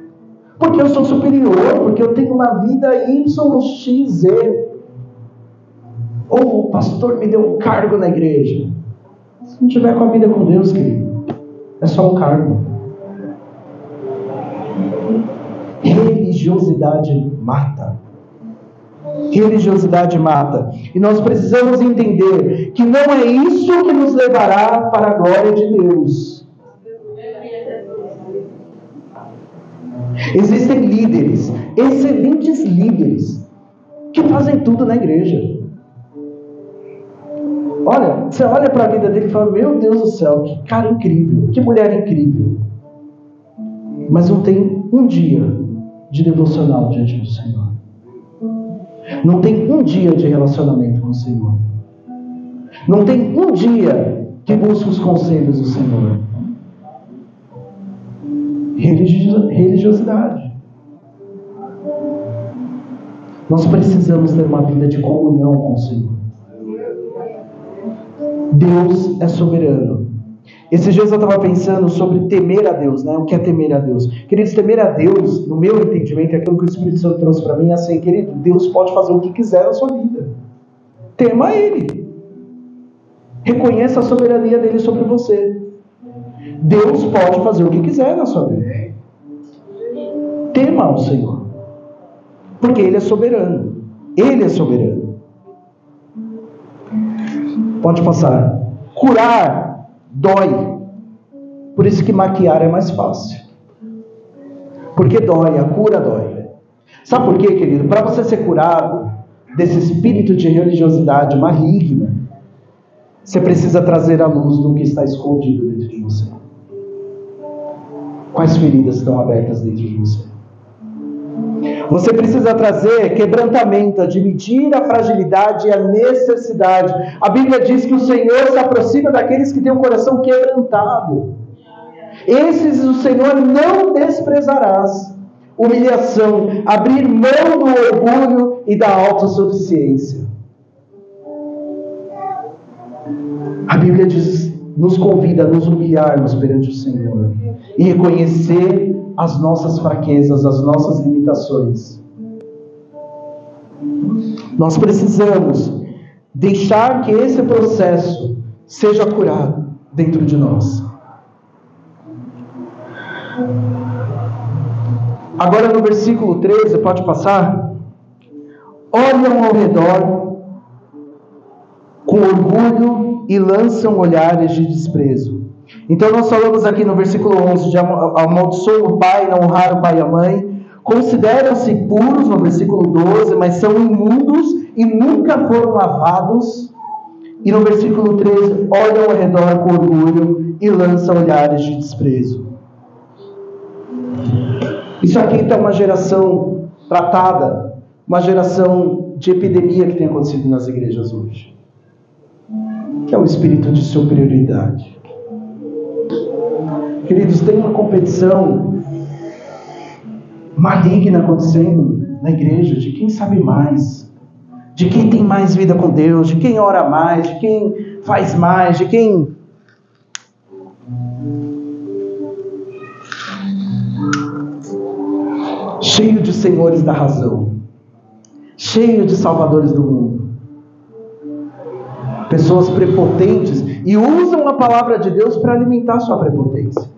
porque eu sou superior, porque eu tenho uma vida YXZ. Ou o pastor me deu um cargo na igreja. Se não tiver com a vida com Deus, querido, é só um cargo. Religiosidade mata. Religiosidade mata. E nós precisamos entender que não é isso que nos levará para a glória de Deus. Existem líderes, excelentes líderes, que fazem tudo na igreja. Olha, você olha para a vida dele e fala: meu Deus do céu, que cara incrível, que mulher incrível. Mas não tem um dia de devocional diante do Senhor. Não tem um dia de relacionamento com o Senhor. Não tem um dia que busca os conselhos do Senhor. Religiosidade. Nós precisamos ter uma vida de comunhão com o Senhor. Deus é soberano. Esses dias eu estava pensando sobre temer a Deus, né? O que é temer a Deus? Queridos, temer a Deus, no meu entendimento, é aquilo que o Espírito Santo trouxe para mim, é assim, querido, Deus pode fazer o que quiser na sua vida. Tema Ele. Reconheça a soberania dele sobre você. Deus pode fazer o que quiser na sua vida. Tema ao Senhor. Porque Ele é soberano. Ele é soberano. Pode passar. Curar dói. Por isso que maquiar é mais fácil. Porque dói, a cura dói. Sabe por quê, querido? Para você ser curado desse espírito de religiosidade maligna, você precisa trazer à luz do que está escondido dentro de você. Quais feridas estão abertas dentro de você? Você precisa trazer quebrantamento, admitir a fragilidade e a necessidade. A Bíblia diz que o Senhor se aproxima daqueles que têm o coração quebrantado. Esses o Senhor não desprezarás. Humilhação, abrir mão do orgulho e da autossuficiência. A Bíblia nos convida a nos humilharmos perante o Senhor e reconhecer as nossas fraquezas, as nossas limitações. Nós precisamos deixar que esse processo seja curado dentro de nós. Agora no versículo 13, pode passar? Olham ao redor com orgulho e lançam olhares de desprezo. Então nós falamos aqui no versículo 11 de amaldiçoam o pai, não honrar o pai e a mãe. Consideram-se puros no versículo 12, mas são imundos e nunca foram lavados. E no versículo 13, olham ao redor com orgulho e lançam olhares de desprezo. Isso aqui está uma geração tratada, uma geração de epidemia que tem acontecido nas igrejas hoje, que é o espírito de superioridade. Queridos, tem uma competição maligna acontecendo na igreja, de quem sabe mais, de quem tem mais vida com Deus, de quem ora mais, de quem faz mais, de quem... Cheio de senhores da razão, cheio de salvadores do mundo, pessoas prepotentes e usam a palavra de Deus para alimentar sua prepotência,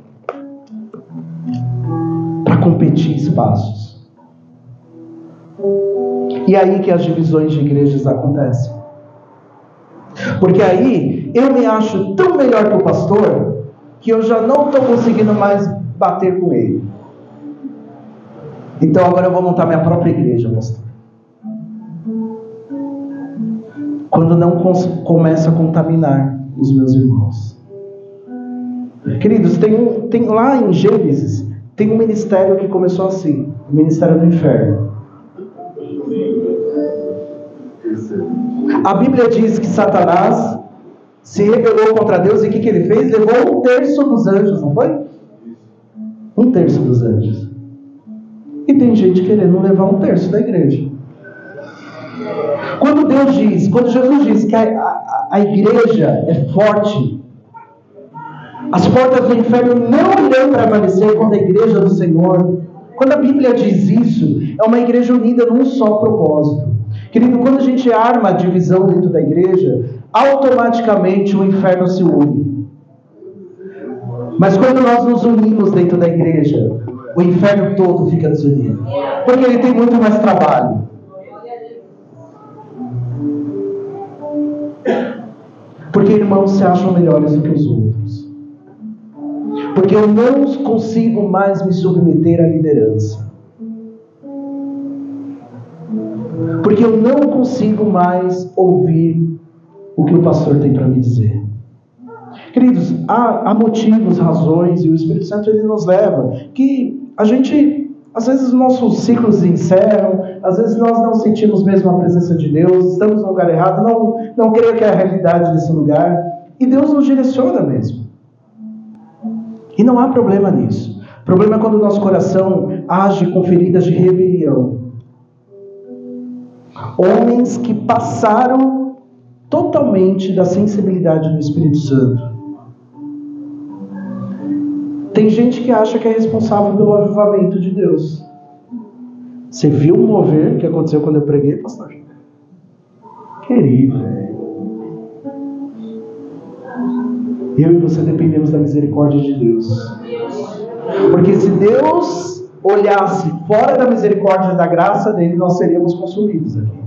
para competir espaços. E aí que as divisões de igrejas acontecem, porque aí eu me acho tão melhor que o pastor que eu já não estou conseguindo mais bater com ele. Então agora eu vou montar minha própria igreja, pastor. Quando não começa a contaminar os meus irmãos. Queridos, tem lá em Gênesis, tem um ministério que começou assim, o ministério do inferno. A Bíblia diz que Satanás se rebelou contra Deus e o que ele fez? Levou 1/3 dos anjos, não foi? 1/3 dos anjos. E tem gente querendo levar 1/3 da igreja. Quando Jesus diz que a igreja é forte, as portas do inferno não irão prevalecer contra a igreja do Senhor. Quando a Bíblia diz isso, é uma igreja unida num só propósito. Querido, quando a gente arma a divisão dentro da igreja, automaticamente o inferno se une. Mas quando nós nos unimos dentro da igreja, o inferno todo fica desunido. Porque ele tem muito mais trabalho. Porque irmãos se acham melhores do que os outros. Porque eu não consigo mais me submeter à liderança. Porque eu não consigo mais ouvir o que o pastor tem para me dizer. Queridos, há motivos, razões, e o Espírito Santo ele nos leva, que a gente, às vezes os nossos ciclos se encerram, às vezes nós não sentimos mesmo a presença de Deus, estamos no lugar errado, não creio que é a realidade desse lugar, e Deus nos direciona mesmo. E não há problema nisso. O problema é quando o nosso coração age com feridas de rebelião. Homens que passaram totalmente da sensibilidade do Espírito Santo. Tem gente que acha que é responsável pelo avivamento de Deus. Você viu o mover que aconteceu quando eu preguei, pastor? Querido, eu e você dependemos da misericórdia de Deus. Porque se Deus olhasse fora da misericórdia e da graça dele, nós seríamos consumidos aqui.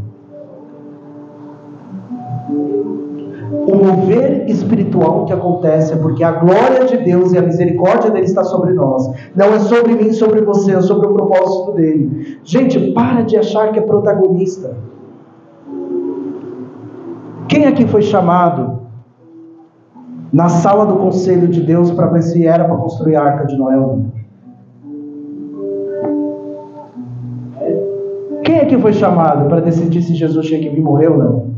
O mover espiritual que acontece é porque a glória de Deus e a misericórdia dele está sobre nós. Não é sobre mim, sobre você, é sobre o propósito dele. Gente, para de achar que é protagonista. Quem aqui foi chamado na sala do conselho de Deus para ver se era para construir a Arca de Noé? Quem aqui foi chamado para decidir se Jesus tinha que vir morrer ou não?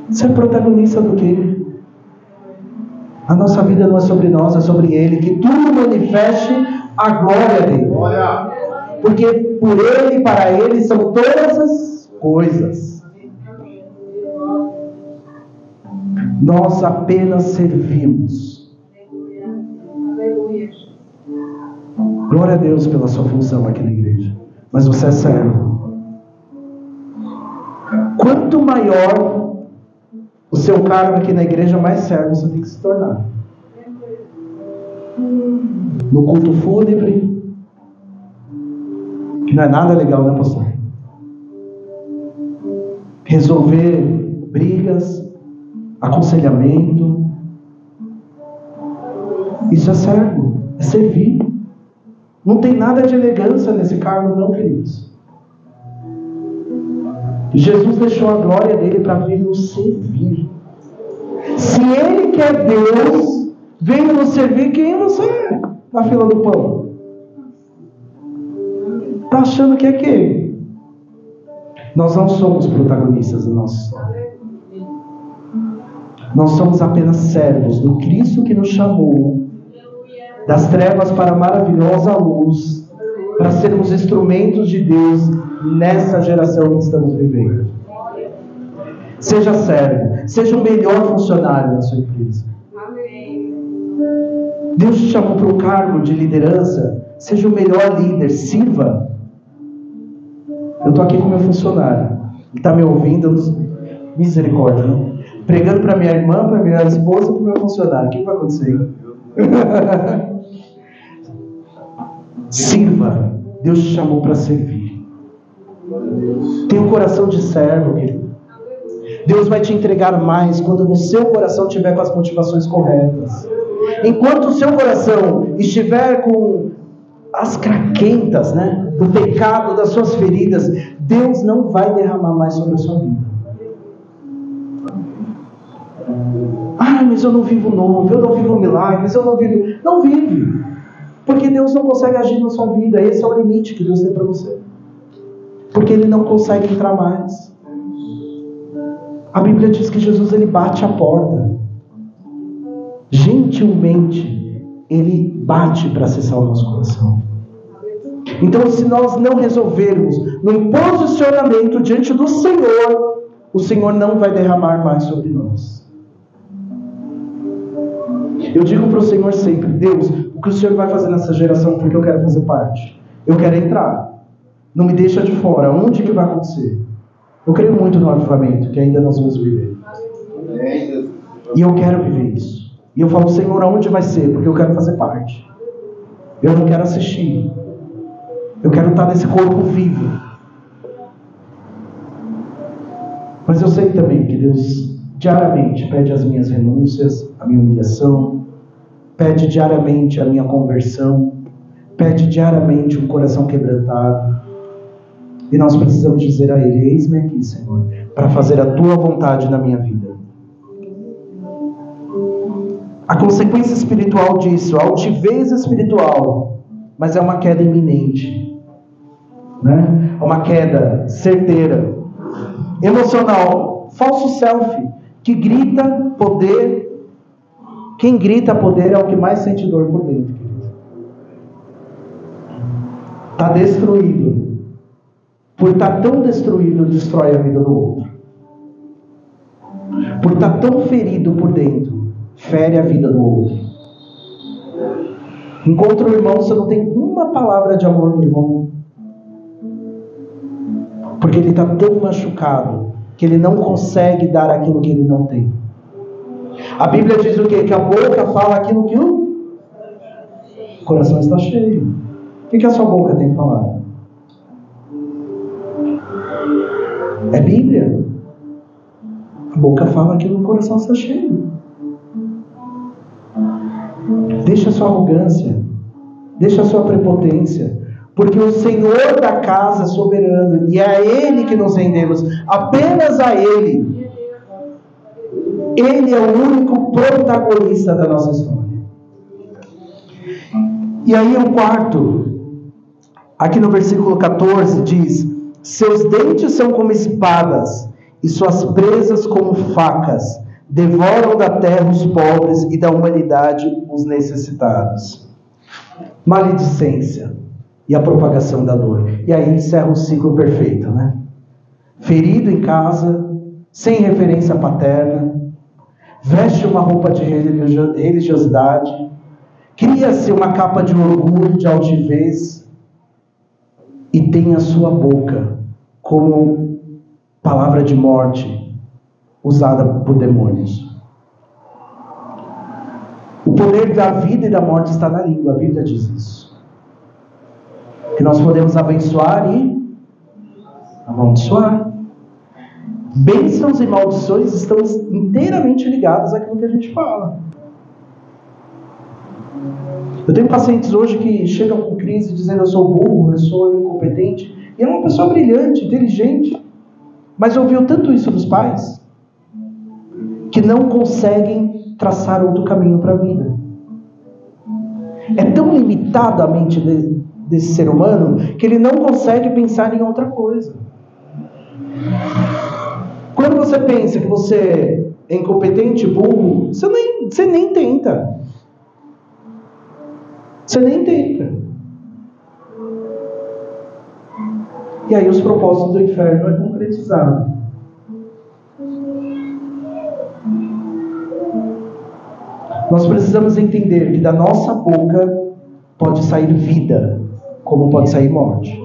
Você é protagonista do quê? A nossa vida não é sobre nós, é sobre Ele. Que tudo manifeste a glória dele. Porque por Ele e para Ele são todas as coisas. Nós apenas servimos. Glória a Deus pela sua função aqui na igreja. Mas você é servo. Quanto maior o seu cargo aqui na igreja, mais servo você tem que se tornar. No culto fúnebre, que não é nada legal, né, pastor? Resolver brigas, aconselhamento. Isso é servo, é servir. Não tem nada de elegância nesse cargo, não, queridos. Jesus deixou a glória dele para vir nos servir. Se Ele que é Deus veio nos servir, quem você é na fila do pão? Está achando que é quem? Nós não somos protagonistas da nossa história. Nós somos apenas servos do Cristo que nos chamou das trevas para a maravilhosa luz, para sermos instrumentos de Deus nessa geração que estamos vivendo. Seja servo, seja o melhor funcionário da sua empresa. Deus te chamou para um cargo de liderança, seja o melhor líder, sirva. Eu estou aqui com meu funcionário, ele está me ouvindo, misericórdia, né? Pregando para minha irmã, para minha esposa, para o meu funcionário. O que vai acontecer? Sirva. Deus te chamou para servir. Tenha um coração de servo, querido. Deus vai te entregar mais quando o seu coração estiver com as motivações corretas. Enquanto o seu coração estiver com as craquentas, né, do pecado, das suas feridas, Deus não vai derramar mais sobre a sua vida. Ah, mas eu não vivo novo, eu não vivo milagres, eu não vivo... Não vive. Porque Deus não consegue agir na sua vida. Esse é o limite que Deus tem para você. Porque Ele não consegue entrar mais. A Bíblia diz que Jesus, Ele bate a porta. Gentilmente, Ele bate para acessar o nosso coração. Então, se nós não resolvermos num posicionamento diante do Senhor, o Senhor não vai derramar mais sobre nós. Eu digo para o Senhor sempre: Deus, o que o Senhor vai fazer nessa geração, porque eu quero fazer parte. Eu quero entrar. Não me deixa de fora. Onde que vai acontecer? Eu creio muito no avivamento que ainda nós vamos viver. E eu quero viver isso. E eu falo: Senhor, aonde vai ser? Porque eu quero fazer parte. Eu não quero assistir. Eu quero estar nesse corpo vivo. Mas eu sei também que Deus diariamente pede as minhas renúncias, a minha humilhação, pede diariamente a minha conversão, pede diariamente um coração quebrantado. E nós precisamos dizer a Ele: eis-me aqui, Senhor, para fazer a Tua vontade na minha vida. A consequência espiritual disso, a altivez espiritual, mas é uma queda iminente, né? É uma queda certeira. Emocional, falso selfie, que grita poder. Quem grita poder é o que mais sente dor por dentro, querido. Está destruído. Por estar tão destruído, destrói a vida do outro. Por estar tão ferido por dentro, fere a vida do outro. Encontra o irmão, você não tem uma palavra de amor do irmão. Porque ele está tão machucado que ele não consegue dar aquilo que ele não tem. A Bíblia diz o quê? Que a boca fala aquilo que o coração está cheio. O que a sua boca tem falado? É Bíblia. A boca fala aquilo que o coração está cheio. Deixa a sua arrogância. Deixa a sua prepotência. Porque o Senhor da casa é soberano. E é a Ele que nos rendemos. Apenas a Ele. Ele é o único protagonista da nossa história. E aí o quarto, aqui no versículo 14, diz: seus dentes são como espadas, e suas presas como facas, devoram da terra os pobres e da humanidade os necessitados. Maledicência e a propagação da dor. E aí encerra o ciclo perfeito, né? Ferido em casa, sem referência paterna, veste uma roupa de religiosidade, cria-se uma capa de orgulho, de altivez, e tem a sua boca como palavra de morte usada por demônios. O poder da vida e da morte está na língua, a Bíblia diz isso. Que nós podemos abençoar e amaldiçoar. Bênçãos e maldições estão inteiramente ligadas àquilo que a gente fala. Eu tenho pacientes hoje que chegam com crise dizendo: eu sou burro, eu sou incompetente. E é uma pessoa brilhante, inteligente, mas ouviu tanto isso dos pais que não conseguem traçar outro caminho para a vida. É tão limitada a mente desse ser humano que ele não consegue pensar em outra coisa. Quando você pensa que você é incompetente, burro, você nem tenta. Você nem tenta. E aí os propósitos do inferno é concretizado. Nós precisamos entender que da nossa boca pode sair vida, como pode sair morte.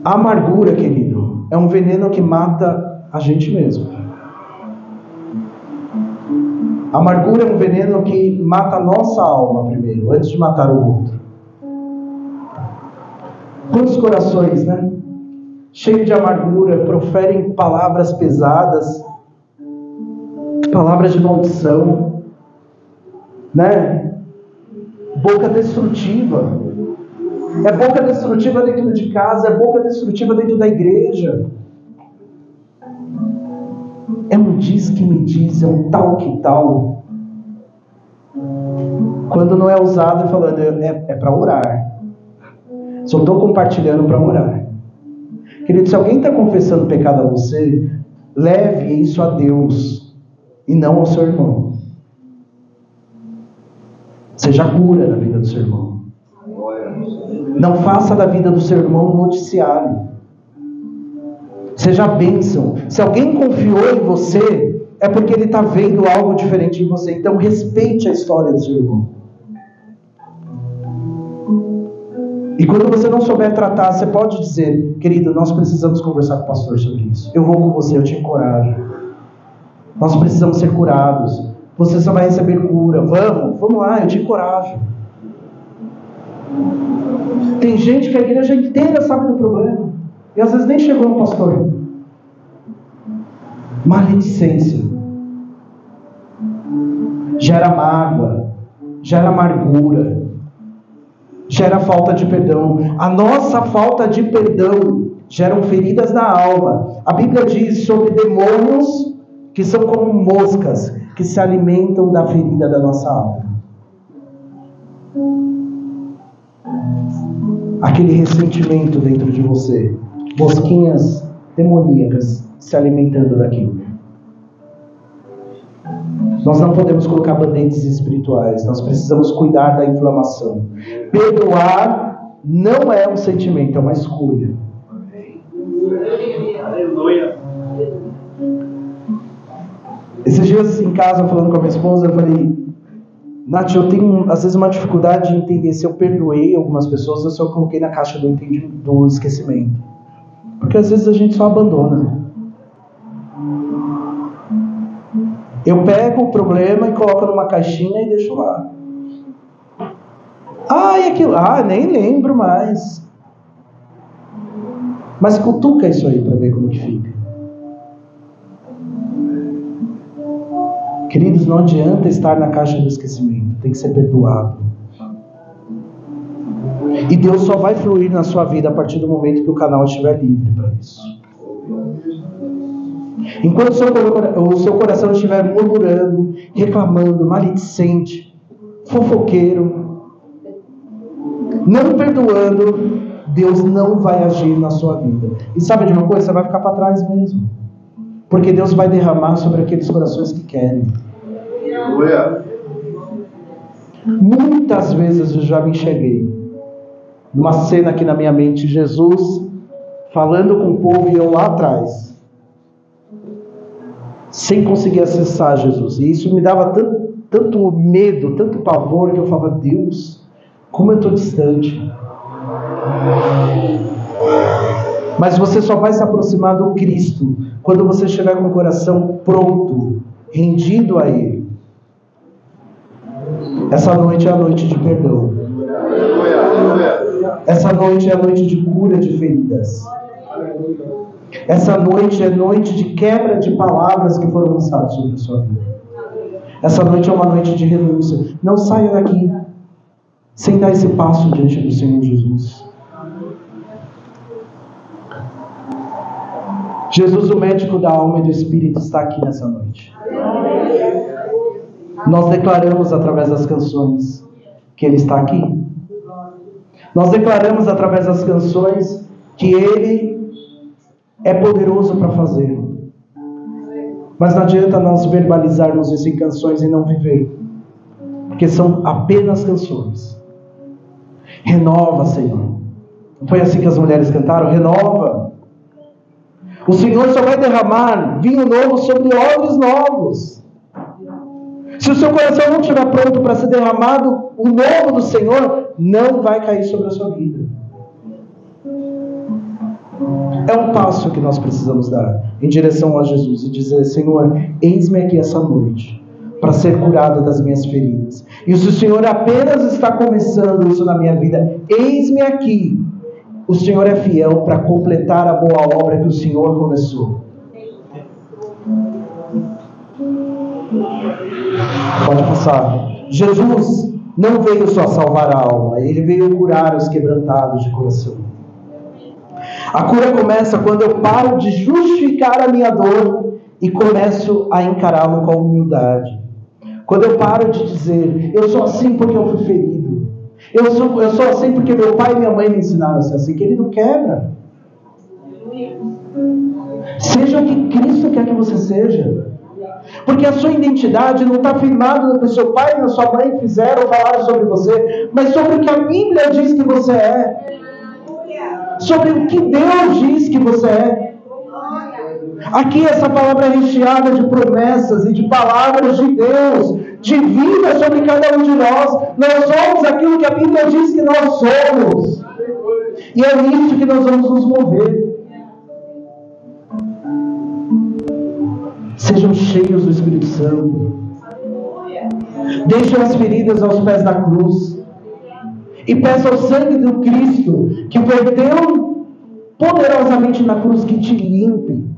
A amargura, querido, é um veneno que mata a gente mesmo. A amargura é um veneno que mata a nossa alma primeiro, antes de matar o outro. Quantos corações, né? Cheios de amargura, proferem palavras pesadas, palavras de maldição, né? Boca destrutiva. É boca destrutiva dentro de casa, é boca destrutiva dentro da igreja. É um diz que me diz, é um tal que tal. Quando não é usado falando, é para orar. Só estou compartilhando para orar. Querido, se alguém está confessando pecado a você, leve isso a Deus e não ao seu irmão. Seja cura na vida do seu irmão. Não faça da vida do seu irmão um noticiário. Seja bênção. Se alguém confiou em você, é porque ele está vendo algo diferente em você. Então respeite a história do seu irmão. E quando você não souber tratar, você pode dizer: querido, nós precisamos conversar com o pastor sobre isso. Eu vou com você, eu te encorajo. Nós precisamos ser curados. Você só vai receber cura. Vamos lá, eu te encorajo. Tem gente que a igreja inteira sabe do problema. E às vezes nem chegou no pastor. Maledicência gera mágoa, gera amargura, gera falta de perdão. A nossa falta de perdão geram feridas na alma. A Bíblia diz sobre demônios que são como moscas que se alimentam da ferida da nossa alma. Aquele ressentimento dentro de você, mosquinhas demoníacas se alimentando daquilo. Nós não podemos colocar band-aids espirituais, nós precisamos cuidar da inflamação. Perdoar não é um sentimento, é uma escolha. Aleluia. Esses dias em casa, falando com a minha esposa, eu falei: Nath, eu tenho às vezes uma dificuldade de entender se eu perdoei algumas pessoas ou se eu coloquei na caixa do esquecimento. Porque às vezes a gente só abandona. Eu pego o problema e coloco numa caixinha e deixo lá. E aquilo, nem lembro mais. Mas cutuca isso aí para ver como que fica. Queridos, não adianta estar na caixa do esquecimento, tem que ser perdoado. E Deus só vai fluir na sua vida a partir do momento que o canal estiver livre para isso. Enquanto o seu coração estiver murmurando, reclamando, maledicente, fofoqueiro, não perdoando, Deus não vai agir na sua vida. E sabe de uma coisa? Você vai ficar para trás mesmo. Porque Deus vai derramar sobre aqueles corações que querem. Muitas vezes eu já me enxerguei numa cena aqui na minha mente, Jesus falando com o povo e eu lá atrás, sem conseguir acessar Jesus. E isso me dava tanto medo, tanto pavor, que eu falava: Deus, como eu estou distante. Mas você só vai se aproximar do Cristo quando você estiver com o coração pronto, rendido a Ele. Essa noite é a noite de perdão. Essa noite é a noite de cura de feridas. Essa noite é noite de quebra de palavras que foram lançadas sobre a sua vida. Essa noite é uma noite de renúncia. Não saia daqui sem dar esse passo diante do Senhor Jesus. Jesus, o médico da alma e do espírito, está aqui nessa noite. Nós declaramos através das canções que Ele está aqui. Nós declaramos através das canções que Ele é poderoso para fazer. Mas não adianta nós verbalizarmos isso em canções e não viver, porque são apenas canções. Renova, Senhor. Não foi assim que as mulheres cantaram? Renova. O Senhor só vai derramar vinho novo sobre odres novos. Se o seu coração não estiver pronto para ser derramado o novo do Senhor, não vai cair sobre a sua vida. É um passo que nós precisamos dar em direção a Jesus e dizer: Senhor, eis-me aqui essa noite para ser curado das minhas feridas. E se o Senhor apenas está começando isso na minha vida, eis-me aqui. O Senhor é fiel para completar a boa obra que o Senhor começou. Pode passar. Jesus não veio só salvar a alma, Ele veio curar os quebrantados de coração. A cura começa quando eu paro de justificar a minha dor e começo a encará-lo com humildade. Quando eu paro de dizer: eu sou assim porque eu fui ferido. Eu sou assim porque meu pai e minha mãe me ensinaram a ser assim. Querido, quebra. Seja o que Cristo quer que você seja. Porque a sua identidade não está firmada no que seu pai e a sua mãe fizeram ou falaram sobre você, mas sobre o que a Bíblia diz que você é. Sobre o que Deus diz que você é. Aqui essa palavra é recheada de promessas e de palavras de Deus, de vida sobre cada um de nós. Nós somos aquilo que a Bíblia diz que nós somos. E é nisso que nós vamos nos mover. Sejam cheios do Espírito Santo. Deixem as feridas aos pés da cruz. E peça ao sangue do Cristo, que verteu poderosamente na cruz, que te limpe.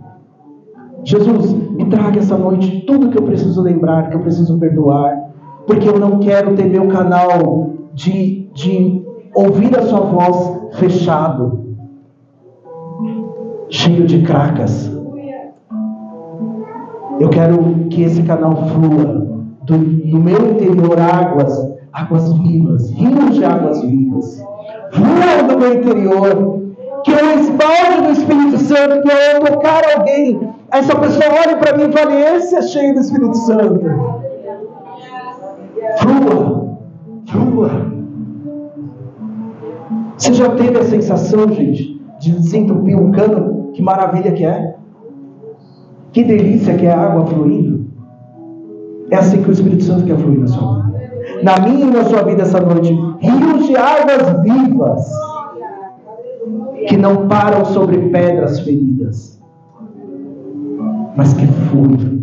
Jesus, me traga essa noite tudo que eu preciso lembrar, que eu preciso perdoar, porque eu não quero ter meu canal de ouvir a sua voz fechado, cheio de cracas. Eu quero que esse canal flua do meu interior águas vivas, rios de águas vivas. Flua do meu interior, que eu espalhe do Espírito Santo, que eu tocar alguém, essa pessoa olha para mim e fala: esse é cheio do Espírito Santo. Flua. Você já teve a sensação, gente, de desentupir um cano? Que maravilha que é. Que delícia que é a água fluindo. É assim que o Espírito Santo quer fluir na sua vida. Na minha e na sua vida essa noite, rios de águas vivas que não param sobre pedras feridas, mas que fluem.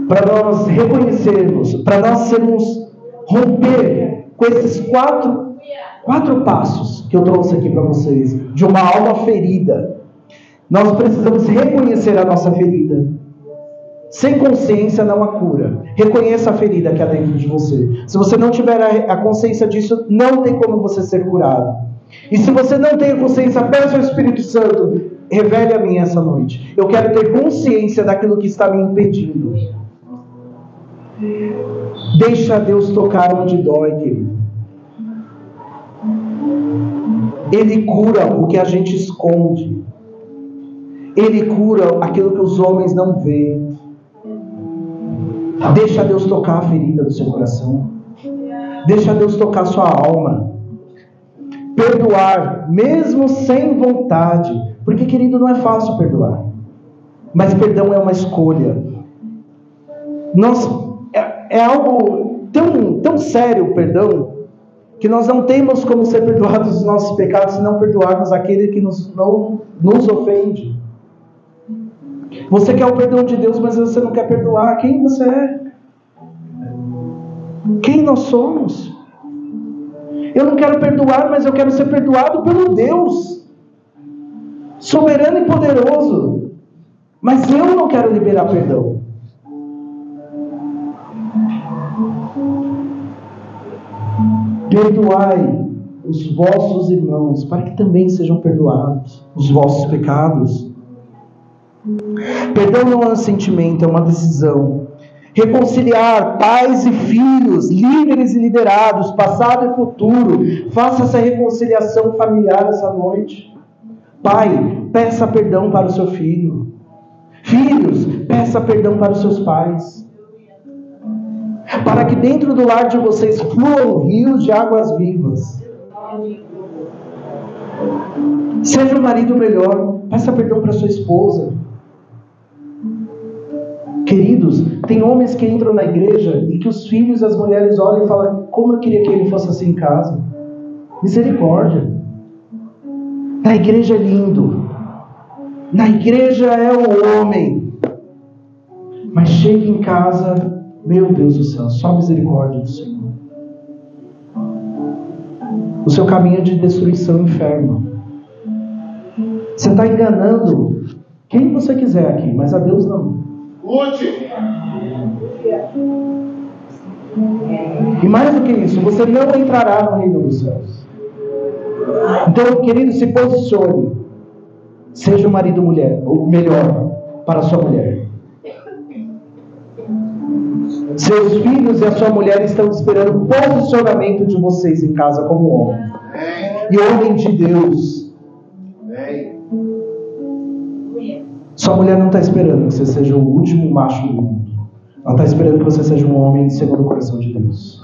Para nós reconhecermos, para nós sermos romper com esses quatro passos que eu trouxe aqui para vocês, de uma alma ferida, nós precisamos reconhecer a nossa ferida. Sem consciência não há cura. Reconheça a ferida que há dentro de você. Se você não tiver a consciência disso, não tem como você ser curado. E se você não tem a consciência, peça ao Espírito Santo, revele a mim essa noite. Eu quero ter consciência daquilo que está me impedindo. Deixa Deus tocar onde dói, querido. Ele cura o que a gente esconde. Ele cura aquilo que os homens não veem. Deixa Deus tocar a ferida do seu coração. Deixa Deus tocar a sua alma. Perdoar, mesmo sem vontade. Porque, querido, não é fácil perdoar. Mas perdão é uma escolha. É algo tão sério o perdão, que nós não temos como ser perdoados dos nossos pecados se não perdoarmos aquele que não nos ofende. Você quer o perdão de Deus, mas você não quer perdoar. Quem você é? Quem nós somos? Eu não quero perdoar, mas eu quero ser perdoado pelo Deus soberano e poderoso. Mas eu não quero liberar perdão. Perdoai os vossos irmãos, para que também sejam perdoados os vossos pecados. Perdão não é um sentimento, é uma decisão. Reconciliar pais e filhos, líderes e liderados, passado e futuro. Faça essa reconciliação familiar essa noite. Pai, peça perdão para o seu filho. Filhos, peça perdão para os seus pais. Para que dentro do lar de vocês fluam rios de águas vivas. Seja um marido melhor. Peça perdão para sua esposa. Queridos, tem homens que entram na igreja e que os filhos e as mulheres olham e falam: como eu queria que ele fosse assim em casa. Misericórdia. Na igreja é lindo. Na igreja é o homem. Mas chega em casa, meu Deus do céu, só misericórdia do Senhor. O seu caminho é de destruição e inferno. Você está enganando quem você quiser aqui, mas a Deus não. E mais do que isso, você não entrará no reino dos céus. Então, querido, se posicione. Seja o marido o melhor para a sua mulher. Seus filhos e a sua mulher estão esperando o posicionamento de vocês em casa como homem. E homem de Deus. Sua mulher não está esperando que você seja o último macho do mundo. Ela está esperando que você seja um homem segundo o coração de Deus.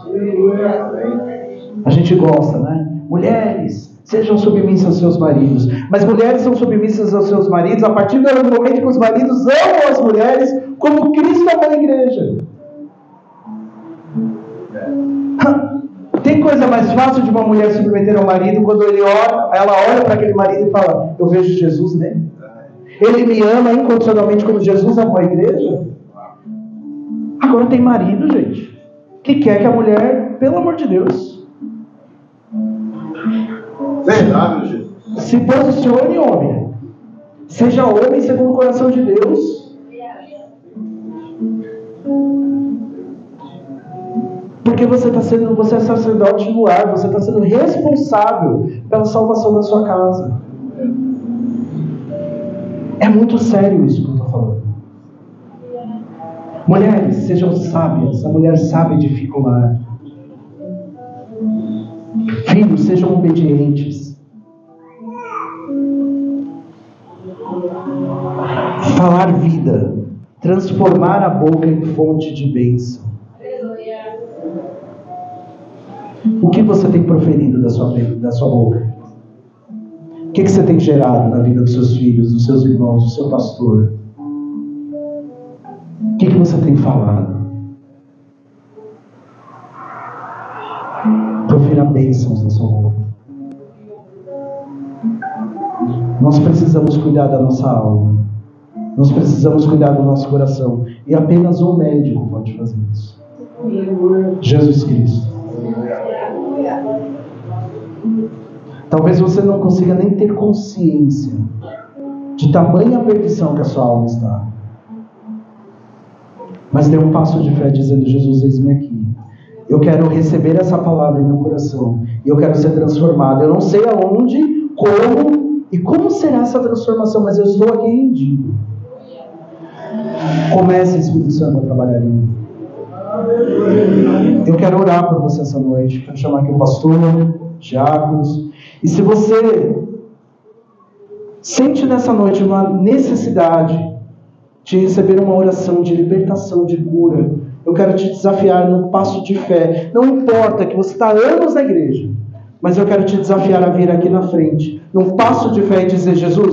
A gente gosta, né? Mulheres, sejam submissas aos seus maridos. Mas mulheres são submissas aos seus maridos a partir do momento que os maridos amam as mulheres como Cristo amou a igreja. Tem coisa mais fácil de uma mulher submeter ao marido quando ela olha para aquele marido e fala: eu vejo Jesus nele. Ele me ama incondicionalmente como Jesus amou a igreja. Agora tem marido, gente, que quer que a mulher, pelo amor de Deus, verdade, Jesus, se posicione, homem. Seja homem segundo o coração de Deus. Porque você é sacerdote no lar, você está sendo responsável pela salvação da sua casa. É muito sério isso que eu estou falando. Mulheres, sejam sábias. A mulher sabe edificar o lar. Filhos, sejam obedientes. Falar vida. Transformar a boca em fonte de bênção. O que você tem proferido da sua boca? O que você tem gerado na vida dos seus filhos, dos seus irmãos, do seu pastor? O que você tem falado? Profira bênçãos na sua boca. Nós precisamos cuidar da nossa alma. Nós precisamos cuidar do nosso coração. E apenas um médico pode fazer isso. Jesus Cristo. Talvez você não consiga nem ter consciência de tamanha perdição que a sua alma está. Mas dê um passo de fé dizendo: Jesus, eis-me aqui. Eu quero receber essa palavra em meu coração. E eu quero ser transformado. Eu não sei aonde, como e como será essa transformação, mas eu estou aqui rendido. Comece, Espírito Santo, a trabalhar em mim. Eu quero orar por você essa noite. Quero chamar aqui o pastor, diáconos. E se você sente nessa noite uma necessidade de receber uma oração de libertação, de cura, eu quero te desafiar num passo de fé. Não importa que você está há anos na igreja, mas eu quero te desafiar a vir aqui na frente, num passo de fé e dizer: Jesus,